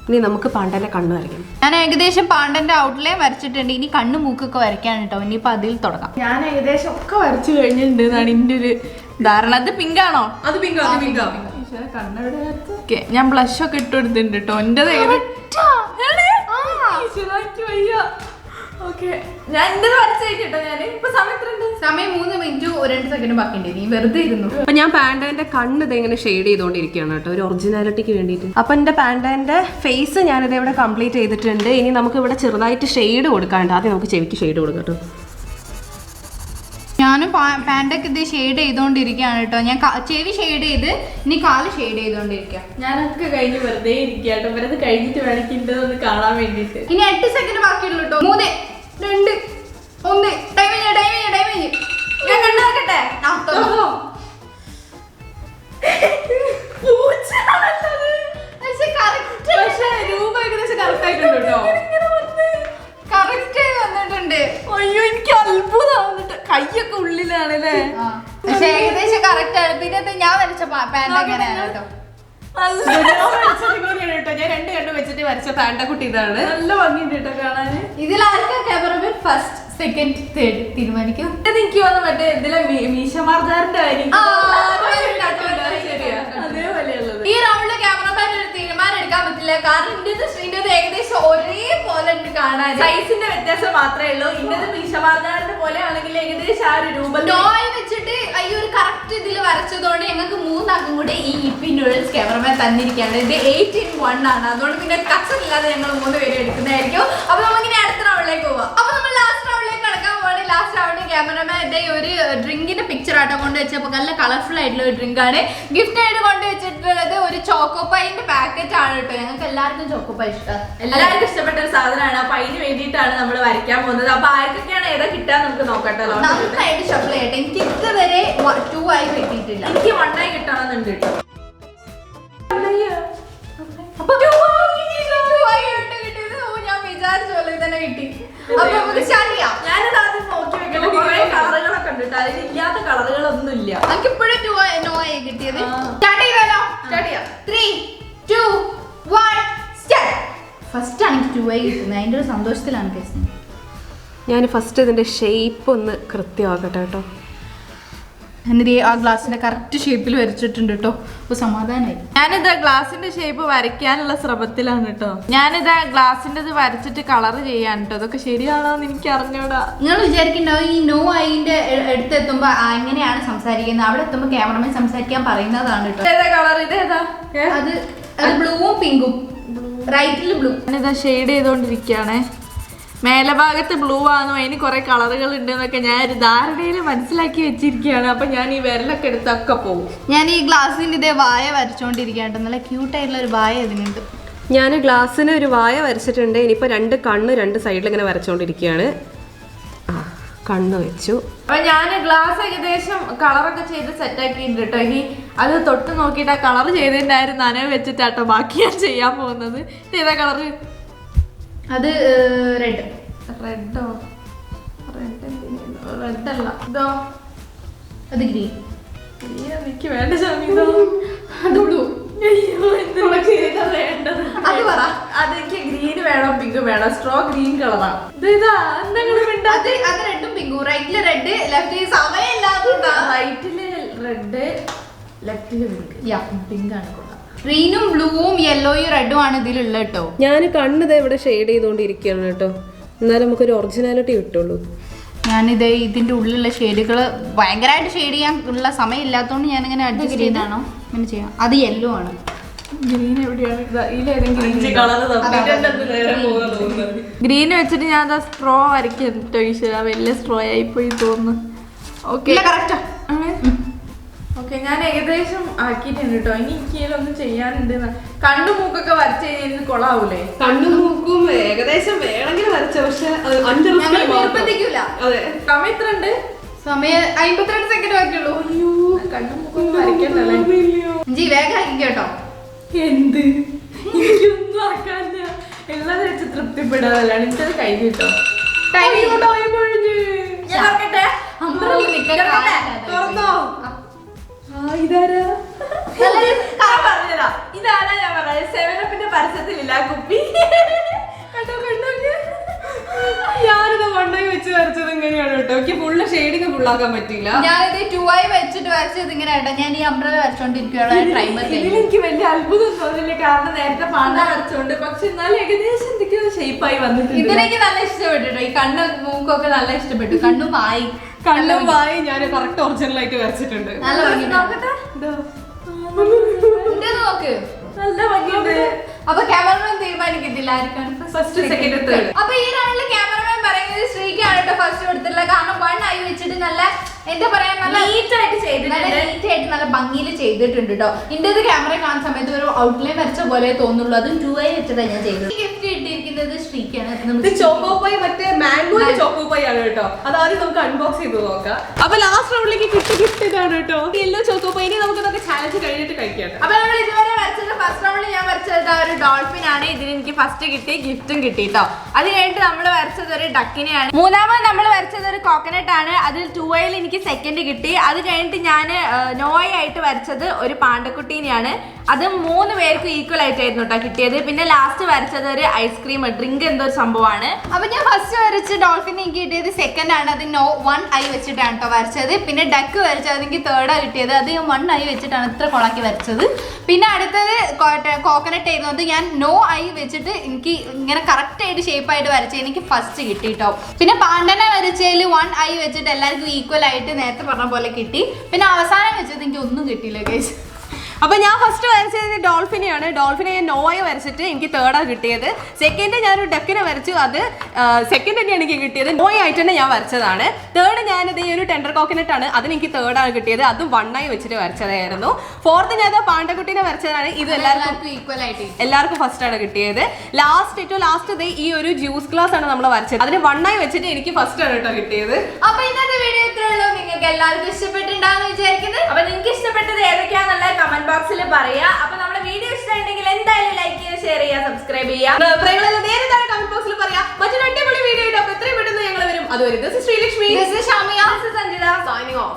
ഇനി നമുക്ക് പാണ്ടന്റെ കണ്ണ് വരയ്ക്കണം. ഞാൻ ഏകദേശം പാണ്ടന്റെ ഔട്ട്ലൈൻ വരച്ചിട്ടുണ്ട്. ഇനി കണ്ണു മൂക്കൊക്കെ വരയ്ക്കാൻ കേട്ടോ. ഇനിയിപ്പോ അതിൽ തുടങ്ങാം. ഞാൻ ഏകദേശം ഒക്കെ വരച്ചു കഴിഞ്ഞിട്ടുണ്ട് എന്നാണ് എന്റെ ഒരു ധാരണ. അത് പിങ്കാണോ? അത് പിങ്ക്. കണ്ണെവിടെ? ഞാൻ ബ്ലഷ് ഒക്കെ ഇട്ട് കൊടുത്തിട്ടുണ്ട് കേട്ടോ. എന്റെ ഞാൻ എന്റെ വരച്ചു കേട്ടോ. ഞാൻ ഇപ്പൊ സമയം 3 മിനിറ്റ് 2 സെക്കൻഡ് ബാക്കിയുണ്ട്. നീ വെറുതെ ഇരുന്നു. അപ്പൊ ഞാൻ പാൻഡന്റെ കണ്ണ് ഇതെങ്ങനെ ഷെയ്ഡ് ചെയ്തോണ്ടിരിക്കുകയാണ് കേട്ടോ, ഒരു ഒറിജിനാലിറ്റിക്ക് വേണ്ടിയിട്ട്. അപ്പൊ എന്റെ പാൻഡന്റെ ഫേസ് ഞാനിത് ഇവിടെ കംപ്ലീറ്റ് ചെയ്തിട്ടുണ്ട്. ഇനി നമുക്ക് ഇവിടെ ചെറുതായിട്ട് ഷെയ്ഡ് കൊടുക്കാനുണ്ട്. ആദ്യം നമുക്ക് ചെവിക്ക് ഷെയ്ഡ് കൊടുക്കാം കേട്ടോ. ഞാനും പാൻറ്റൊക്കെ ഇത് ഷെയ്ഡ് ചെയ്തോണ്ടിരിക്കുകയാണ് കേട്ടോ. ഞാൻ ചെവി ഷെയ്ഡ് ചെയ്ത് ഇനി കാല് ഷെയ്ഡ് ചെയ്തോണ്ടിരിക്കാം. ഞാനൊക്കെ കഴിഞ്ഞ് വെറുതെ ഇരിക്കാട്ടോ. വെറുതെ കഴിഞ്ഞിട്ട് വേണമെങ്കിൽ കാണാൻ വേണ്ടിട്ട്. ഇനി 8 സെക്കൻഡ് ബാക്കിയുള്ളൂ കേട്ടോ. 3, 2, 1. ടൈം ഞാൻ കണ്ണാക്കട്ടെ. രൂപ ഏകദേശം കറക്റ്റ് ആയിട്ടുണ്ട് കേട്ടോ. കറക്റ്റ് വന്നിട്ടുണ്ട്. അയ്യോ, എനിക്ക് അത്ഭുതമാവുന്നിട്ട്. കൈയൊക്കെ ഉള്ളിലാണല്ലേ. പക്ഷെ ഏകദേശം കറക്റ്റ് ആണ്. പിന്നെ ഞാൻ വരച്ച പാൻറ് എങ്ങനെയാണ് കേട്ടോ. ഞാൻ 2 കണ്ണ് വെച്ചിട്ട് വരച്ച പാൻഡക്കുട്ടി ഇതാണ്. നല്ല ഭംഗിയുണ്ട് കേട്ടോ കാണാന്. ഇതിലാർക്കാ ക്യാമറമാൻ ഫസ്റ്റ്, സെക്കൻഡ്, തേർഡ് തീരുമാനിക്കും. എനിക്ക് വന്ന് മറ്റേ ഇതിലെ മീശമാർജാറിന്റെ ഈ റൗണ്ടില് ക്യാമറമാൻ ഒരു തീരുമാനം എടുക്കാൻ പറ്റില്ല. കാരണം ഇന്ത്യത് ഏകദേശം ഒരേപോലെ ഉണ്ട് കാണാൻ. സൈസിന്റെ വ്യത്യാസം മാത്രമേ ഉള്ളൂ. ഇന്ത്യത് മീശമാർജാറിന്റെ പോലെ ആണെങ്കിൽ ഏകദേശം ആ ഒരു രൂപം ഡോയ് വെച്ചിട്ട് ഈ ഒരു കറക്റ്റ് ഇതിൽ വരച്ചതുകൊണ്ട് ഞങ്ങൾക്ക് 3 ആക്കും കൂടെ ഈ നൂഡിൽസ് ക്യാമറമാൻ തന്നിരിക്കുകയാണ്. ഇത് 8 in 1 ആണ്. അതുകൊണ്ട് പിന്നെ കച്ചറില്ലാതെ ഞങ്ങൾ 3 പേര് എടുക്കുന്നതായിരിക്കും. അപ്പൊ നമുക്കിനി അടുത്ത റൗണ്ടിലേക്ക് പോവാം. അപ്പൊ നമ്മൾ ലാസ്റ്റ് റൗണ്ടിലേക്ക് കടക്കാൻ പോവാണ്. ലാസ്റ്റ് റൗണ്ട് ക്യാമറമാന്റെ ഒരു ഡ്രിങ്കിന്റെ പിക്ചർ ആട്ടോ കൊണ്ടുവച്ചപ്പോ നല്ല കളർഫുൾ ആയിട്ടുള്ള ഒരു ഡ്രിങ്ക് ആണ്. ഗിഫ്റ്റ് ആയിട്ട് കൊണ്ടുവച്ചിട്ടുള്ളത് ഒരു ചോക്കോപ്പൈന്റെ പാക്കറ്റ് ആണ് കേട്ടോ. ഞങ്ങൾക്ക് എല്ലാവർക്കും ചോക്കോപ്പൈ ഇഷ്ടം, എല്ലാവർക്കും ഇഷ്ടപ്പെട്ട ഒരു സാധനമാണ്. അപ്പൊ അതിന് വേണ്ടിയിട്ടാണ് നമ്മൾ വരയ്ക്കാൻ പോകുന്നത്. അപ്പൊ ആർക്കൊക്കെയാണ് ഏതാ കിട്ടാൻ നമുക്ക് നോക്കട്ടെ. നന്നായിട്ട് ഷഫിൾ ചെയ്യട്ടെ. എനിക്ക് ഇതുവരെ 2 ആയി കിട്ടിയിട്ടില്ല. എനിക്ക് 1 ആയി കിട്ടണമെന്നുണ്ട് കേട്ടോ. ഞാൻ വിചാരിച്ച പോലെ തന്നെ കിട്ടി. അപ്പൊ നമുക്ക് സ്റ്റാർട്ട് ചെയ്യാം. ഞാനത് ആദ്യം നോക്കി വെക്കണം. കുറെ കളറുകളൊക്കെ ഉണ്ട് കേട്ടോ. അതിലില്ലാത്ത കളറുകളൊന്നും ഇല്ല. നമുക്ക് ഇപ്പോഴും 2 ആയി കിട്ടിയത്. സ്റ്റാർട്ട് ചെയ്താലോ? സ്റ്റാർട്ട് ചെയ്യാം. 3, 2, 1 സ്റ്റാർട്ട്. ഫസ്റ്റ് ആണ് എനിക്ക് 2 ആയി കിട്ടുന്നത്. അതിന്റെ ഒരു സന്തോഷത്തിലാണ് കേസ്. ഞാൻ ഫസ്റ്റ് ഇതിന്റെ ഷേപ്പ് ഒന്ന് കൃത്യമാക്കട്ടെ കേട്ടോ. എന്നിട്ട് ആ ഗ്ലാസിന്റെ കറക്റ്റ് ഷേപ്പിൽ വരച്ചിട്ടുണ്ട് കേട്ടോ. അപ്പൊ സമാധാനമായി. ഞാനിത് ഗ്ലാസിന്റെ ഷേപ്പ് വരയ്ക്കാനുള്ള ശ്രമത്തിലാണ് കേട്ടോ. ഞാനിത് ഗ്ലാസിന്റെ വരച്ചിട്ട് കളർ ചെയ്യാൻ കേട്ടോ. അതൊക്കെ ശരിയാണോന്ന് എനിക്ക് അറിഞ്ഞൂടാ. നിങ്ങൾ വിചാരിക്കുന്നുണ്ടാവും ഈ നോ ഐന്റെ അടുത്തെത്തുമ്പോ എങ്ങനെയാണ് സംസാരിക്കുന്നത്. അവിടെ എത്തുമ്പോ ക്യാമറമാൻ സംസാരിക്കാൻ പറയുന്നതാണ് കേട്ടോ. ഏതാ കളർ? ഇതേതാ? അത് ബ്ലൂവും പിങ്കും. റൈറ്റിൽ ബ്ലൂ. ഞാനിതാ ഷെയ്ഡ് ചെയ്തോണ്ടിരിക്കുകയാണേ. മേലെ ഭാഗത്ത് ബ്ലൂ ആണെന്നും അതിന് കുറെ കളറുകൾ ഉണ്ട് എന്നൊക്കെ ഞാൻ ഒരു ധാരണയിൽ മനസ്സിലാക്കി വെച്ചിരിക്കുകയാണ്. അപ്പൊ ഞാൻ ഈ വിരലൊക്കെ എടുത്തൊക്കെ പോകും. ഞാൻ ഈ ഗ്ലാസിന്റെ ഇതേ വായ വരച്ചോണ്ടിരിക്കുകയാണ്. നല്ല ക്യൂട്ടായിട്ടുള്ള ഒരു വായ ഇതിനുണ്ട്. ഞാൻ ഗ്ലാസ്സിന് ഒരു വായ വരച്ചിട്ടുണ്ട്. ഇനിയിപ്പോൾ 2 കണ്ണ് 2 സൈഡിൽ ഇങ്ങനെ വരച്ചോണ്ടിരിക്കുകയാണ്. കണ്ണ് വെച്ചു. അപ്പൊ ഞാൻ ഗ്ലാസ് ഏകദേശം കളറൊക്കെ ചെയ്ത് സെറ്റ് ആക്കിയിട്ടുണ്ട് കേട്ടോ. ഇനി അത് തൊട്ട് നോക്കിയിട്ട് ആ കളർ ചെയ്തതിൻ്റെ ആരും നനവ് വെച്ചിട്ടാട്ടോ ബാക്കി ഞാൻ ചെയ്യാൻ പോകുന്നത്. ഇത് ഏതാ കളറ്? അത് റെഡ്. റെഡോ? റെഡല്ല. ഇതോ? അത് ഗ്രീൻ. എനിക്ക് വേണ്ട സമീതോ. അത് ബ്ലൂ. അതെനിക്ക് ഗ്രീൻ വേണം, പിങ്ക് വേണം. സ്ട്രോ ഗ്രീൻ കളറാണ്. അത് റെഡും പിങ്കും. റൈറ്റില് റെഡ്, ലെഫ്റ്റില് സമയമില്ലാത്തതുകൊണ്ടാ. റൈറ്റില് റെഡ്, ലെഫ്റ്റില് പിങ്ക്. പിങ്ക് ആണ് കൊള്ളാം. ഗ്രീനും ബ്ലൂവും യെല്ലോയും റെഡും ആണ് ഇതിലുള്ള കേട്ടോ. ഞാൻ കണ്ണിത് ഇവിടെ ഷെയ്ഡ് ചെയ്തുകൊണ്ടിരിക്കുകയാണ് കേട്ടോ. എന്നാലും നമുക്കൊരു ഒറിജിനാലിറ്റി കിട്ടുള്ളൂ. ഞാനിത് ഇതിന്റെ ഉള്ളിലുള്ള ഷെയ്ഡുകൾ ഭയങ്കരമായിട്ട് ഷെയ്ഡ് ചെയ്യാൻ ഉള്ള സമയം ഇല്ലാത്തതുകൊണ്ട് ഞാനിങ്ങനെ അഡ്ജസ്റ്റ് ചെയ്താണോ ഇങ്ങനെ ചെയ്യാം. അത് യെല്ലോ ആണ്. ഗ്രീൻ എവിടെയാണ്? ഗ്രീൻ വെച്ചിട്ട് ഞാൻ അതാ സ്ട്രോ വരയ്ക്കാം കേട്ടോ. ഈശ്വര വലിയ സ്ട്രോ ആയിപ്പോയി തോന്നുന്നു. Okay, correct. ഓക്കെ, ഞാൻ ഏകദേശം ആക്കിയിട്ടുണ്ട് കേട്ടോ. ഇനി എനിക്കൊന്നും ചെയ്യാനുണ്ട്. കണ്ണു മൂക്കൊക്കെ വരച്ച് കഴിഞ്ഞാൽ കൊള്ളാവൂലേ? കണ്ണു മൂക്കും ഏകദേശം വേണമെങ്കിൽ വരച്ച, പക്ഷെ നിർബന്ധിക്കൂല. അതെ. സമയം എത്ര ഉണ്ട്? സമയം 52 സെക്കൻഡ് ബാക്കിയുള്ളൂ. ജി വേഗം ആക്കി കേട്ടോ. എന്ത് എനിക്കൊന്നും ആക്കാല്ല, എല്ലാം വെച്ച് തൃപ്തിപ്പെടാതല്ലാണ് എനിക്കത് കഴിഞ്ഞു കേട്ടോ. ടൈമിംഗ് കൊണ്ട് പോയപ്പോഴേ തുറന്നോ. ഇതാരാ ഇതാണ് ഞാൻ പറഞ്ഞത്, 7-Upന്റെ പരസ്യത്തിലില്ല കുപ്പി. കണ്ടോ ഞാനിത് കൊണ്ടുപോയി വെച്ച് വരച്ചത് ഇങ്ങനെയാണ് കേട്ടോ. എനിക്ക് ഫുള്ള് ഷെയ്ഡിങ് ഫുള്ളാക്കാൻ പറ്റില്ല. ഞാനിത് 2i വെച്ചിട്ട് വരച്ചത് ഇങ്ങനെ കേട്ടോ. ഞാൻ ഈ അംബ്രല വരച്ചോണ്ടിരിക്കുകയാണ് ട്രൈമർ. എനിക്ക് വലിയ അത്ഭുതം തോന്നില്ല, കാരണം നേരത്തെ പാണ്ട വരച്ചോണ്ട്, പക്ഷെ എന്നാലും ഏകദേശം എന്തൊക്കെയോ ഷേപ്പായി വന്നിട്ടുണ്ട്. ഇതിനെനിക്ക് നല്ല ഇഷ്ടപ്പെട്ടു. ഈ കണ്ണും മൂക്കൊക്കെ നല്ല ഇഷ്ടപ്പെട്ടു. കണ്ണും വായി ഞാൻ കറക്റ്റ് ഒറിജിനൽ ആയിട്ട് വരച്ചിട്ടുണ്ട്. നല്ല ഭംഗി. നോക്ക് നല്ല ഭംഗിയുണ്ട്. അപ്പൊ ക്യാമറമാൻ തീരുമാനിക്കത്തില്ല ആർക്കാണ് ഫസ്റ്റ് സെക്കൻഡ് തേർഡ്. അപ്പൊ ഈ റൗണ്ടില് ക്യാമറമാൻ പറയുന്നത് ശ്രീക്കാണ് കേട്ടോ ഫസ്റ്റ് കൊടുത്തിട്ടുള്ളത്. കാരണം 1 ഐ വെച്ചിട്ട് നല്ല എന്താ പറയാ നല്ല നീറ്റായിട്ട് ചെയ്തിട്ടുണ്ട്, നീറ്റായിട്ട് നല്ല ഭംഗിയിൽ ചെയ്തിട്ടുണ്ട് കേട്ടോ. ഇന്റേത് ക്യാമറ കാണുന്ന സമയത്ത് ഒരു ഔട്ട്ലൈൻ വരച്ച പോലെ തോന്നുള്ളൂ. അതും 2i വെച്ചതാണ് ഞാൻ ചെയ്തത്. ഗിഫ്റ്റ് കിട്ടിയിരിക്കുന്നത് ശ്രീക്കാണ്. ചോക്കോപ്പായി മറ്റേ മാംഗോ ചോക്കോപ്പായി ആണ് കേട്ടോ. അതാദ്യം നമുക്ക് അൺബോക്സ് ചെയ്ത് നോക്കാം. അപ്പൊ ലാസ്റ്റ് റൗണ്ടിലേക്ക് കിട്ടിയ ഗിഫ്റ്റ് ഇതാണ് കേട്ടോ, യെല്ലോ ചോക്കോപ്പായി. ഇനി നമുക്ക് ഇതൊക്കെ ചാലഞ്ച് കഴിഞ്ഞിട്ട് കഴിക്കാം. അപ്പൊ നമ്മൾ ഇതുവരെ വരച്ചത് ഫസ്റ്റ് റൗണ്ടിൽ ഞാൻ വരച്ചത് ഒരു ഡോൾഫിൻ ആണ്. ഇതിന് എനിക്ക് ഫസ്റ്റ് കിട്ടി, ഗിഫ്റ്റും കിട്ടി കേട്ടോ. അത് കഴിഞ്ഞിട്ട് നമ്മൾ വരച്ചത് ഒരു ഡക്കിനെയാണ്. മൂന്നാമത് നമ്മൾ വരച്ചത് ഒരു കോക്കനട്ട് ആണ്. അതിൽ 2i എനിക്ക് സെക്കൻഡ് കിട്ടി. അത് കഴിഞ്ഞിട്ട് ഞാൻ നോയ ആയിട്ട് വരച്ചത് ഒരു പാണ്ടക്കുട്ടീനെയാണ്. അത് 3 പേർക്ക് ഈക്വൽ ആയിട്ടായിരുന്നു കേട്ടോ കിട്ടിയത്. പിന്നെ ലാസ്റ്റ് വരച്ചത് ഒരു ഐസ്ക്രീം ഡ്രിങ്ക് എന്തോ ഒരു സംഭവമാണ്. അപ്പൊ ഞാൻ ഫസ്റ്റ് വരച്ച് ഡോൾഫിൻ എനിക്ക് കിട്ടിയത് സെക്കൻഡ് ആണ്. അത് 1 ഐ വെച്ചിട്ടാണ് കേട്ടോ വരച്ചത്. പിന്നെ ഡക്ക് വരച്ചത് എനിക്ക് തേർഡാണ് കിട്ടിയത്. അത് ഞാൻ 1 ഐ വെച്ചിട്ടാണ് ഇത്ര കൊളാക്കി വരച്ചത്. പിന്നെ അടുത്തത് കോക്കനട്ട് ആയിരുന്നു. അത് ഞാൻ ഐ വെച്ചിട്ട് എനിക്ക് ഇങ്ങനെ കറക്റ്റ് ആയിട്ട് ഷേപ്പ് ആയിട്ട് വരച്ചത് എനിക്ക് ഫസ്റ്റ് കിട്ടി കേട്ടോ. പിന്നെ പാണ്ടനെ വരച്ചതിൽ 1 ഐ വെച്ചിട്ട് എല്ലാവർക്കും ഈക്വൽ ആയിട്ട് നേരത്തെ പറഞ്ഞ പോലെ കിട്ടി. പിന്നെ അവസാനം വെച്ചത് എനിക്ക് ഒന്നും കിട്ടിയില്ല ഗൈസ്. അപ്പൊ ഞാൻ ഫസ്റ്റ് വരച്ചത് ഡോൾഫിനെയാണ്. ഡോൾഫിനെ ഞാൻ നോയ വരച്ചിട്ട് എനിക്ക് തേർഡാണ് കിട്ടിയത്. സെക്കൻഡ് ഞാനൊരു ഡക്കിനെ വരച്ചു, അത് സെക്കൻഡ് തന്നെയാണ് എനിക്ക് കിട്ടിയത്. നോയ ആയിട്ട് തന്നെ ഞാൻ വരച്ചതാണ്. തേർഡ് ഞാനത് ഈ ഒരു ടെൻഡർ കോക്കനട്ട് ആണ്, അതിന് എനിക്ക് തേർഡാണ് കിട്ടിയത്. അതും 1 ഐ വെച്ചിട്ട് വരച്ചതായിരുന്നു. ഫോർത്ത് ഞാൻ പാണ്ടക്കുട്ടീനെ വരച്ചതാണ്. ഇത് എല്ലാവർക്കും ഈക്വൽ ആയിട്ട് എല്ലാവർക്കും ഫസ്റ്റ് ആണ് കിട്ടിയത്. ലാസ്റ്റ് ഈ ഒരു ജ്യൂസ് ഗ്ലാസ് ആണ് നമ്മൾ വരച്ചത്. അതിന് 1 ഐ വെച്ചിട്ട് എനിക്ക് ഫസ്റ്റ് ആണ് കേട്ടോ കിട്ടിയത്. അപ്പൊ ഇന്നത്തെ വീഡിയോ ഇത്രേ ഉള്ളൂ. നിങ്ങൾക്ക് എല്ലാവർക്കും ഇഷ്ടപ്പെട്ടിട്ടുണ്ടാവുമെന്ന് വിചാരിക്കുന്നത്. അപ്പൊ നിങ്ങൾക്ക് ഇഷ്ടപ്പെട്ടത് ഏതൊക്കെയാന്നുള്ള കമന്റ് ബോക്സിൽ പറയാ. അപ്പൊ നമ്മുടെ വീഡിയോ ഇഷ്ടമുണ്ടെങ്കിൽ എന്തായാലും ലൈക്ക് ചെയ്യുക, ഷെയർ ചെയ്യുക, സബ്സ്ക്രൈബ് ചെയ്യുക. നേരെ കമന്റ് ബോക്സിൽ പറയാം. മറ്റൊരു അടിപൊളി വീഡിയോ ആയിട്ട് അപ്പൊ എത്രയും പെട്ടെന്ന് ഞങ്ങൾ വരും. അതുവരെ this is Sreelakshmi, This is Shamia, This is Sanjita. signing off.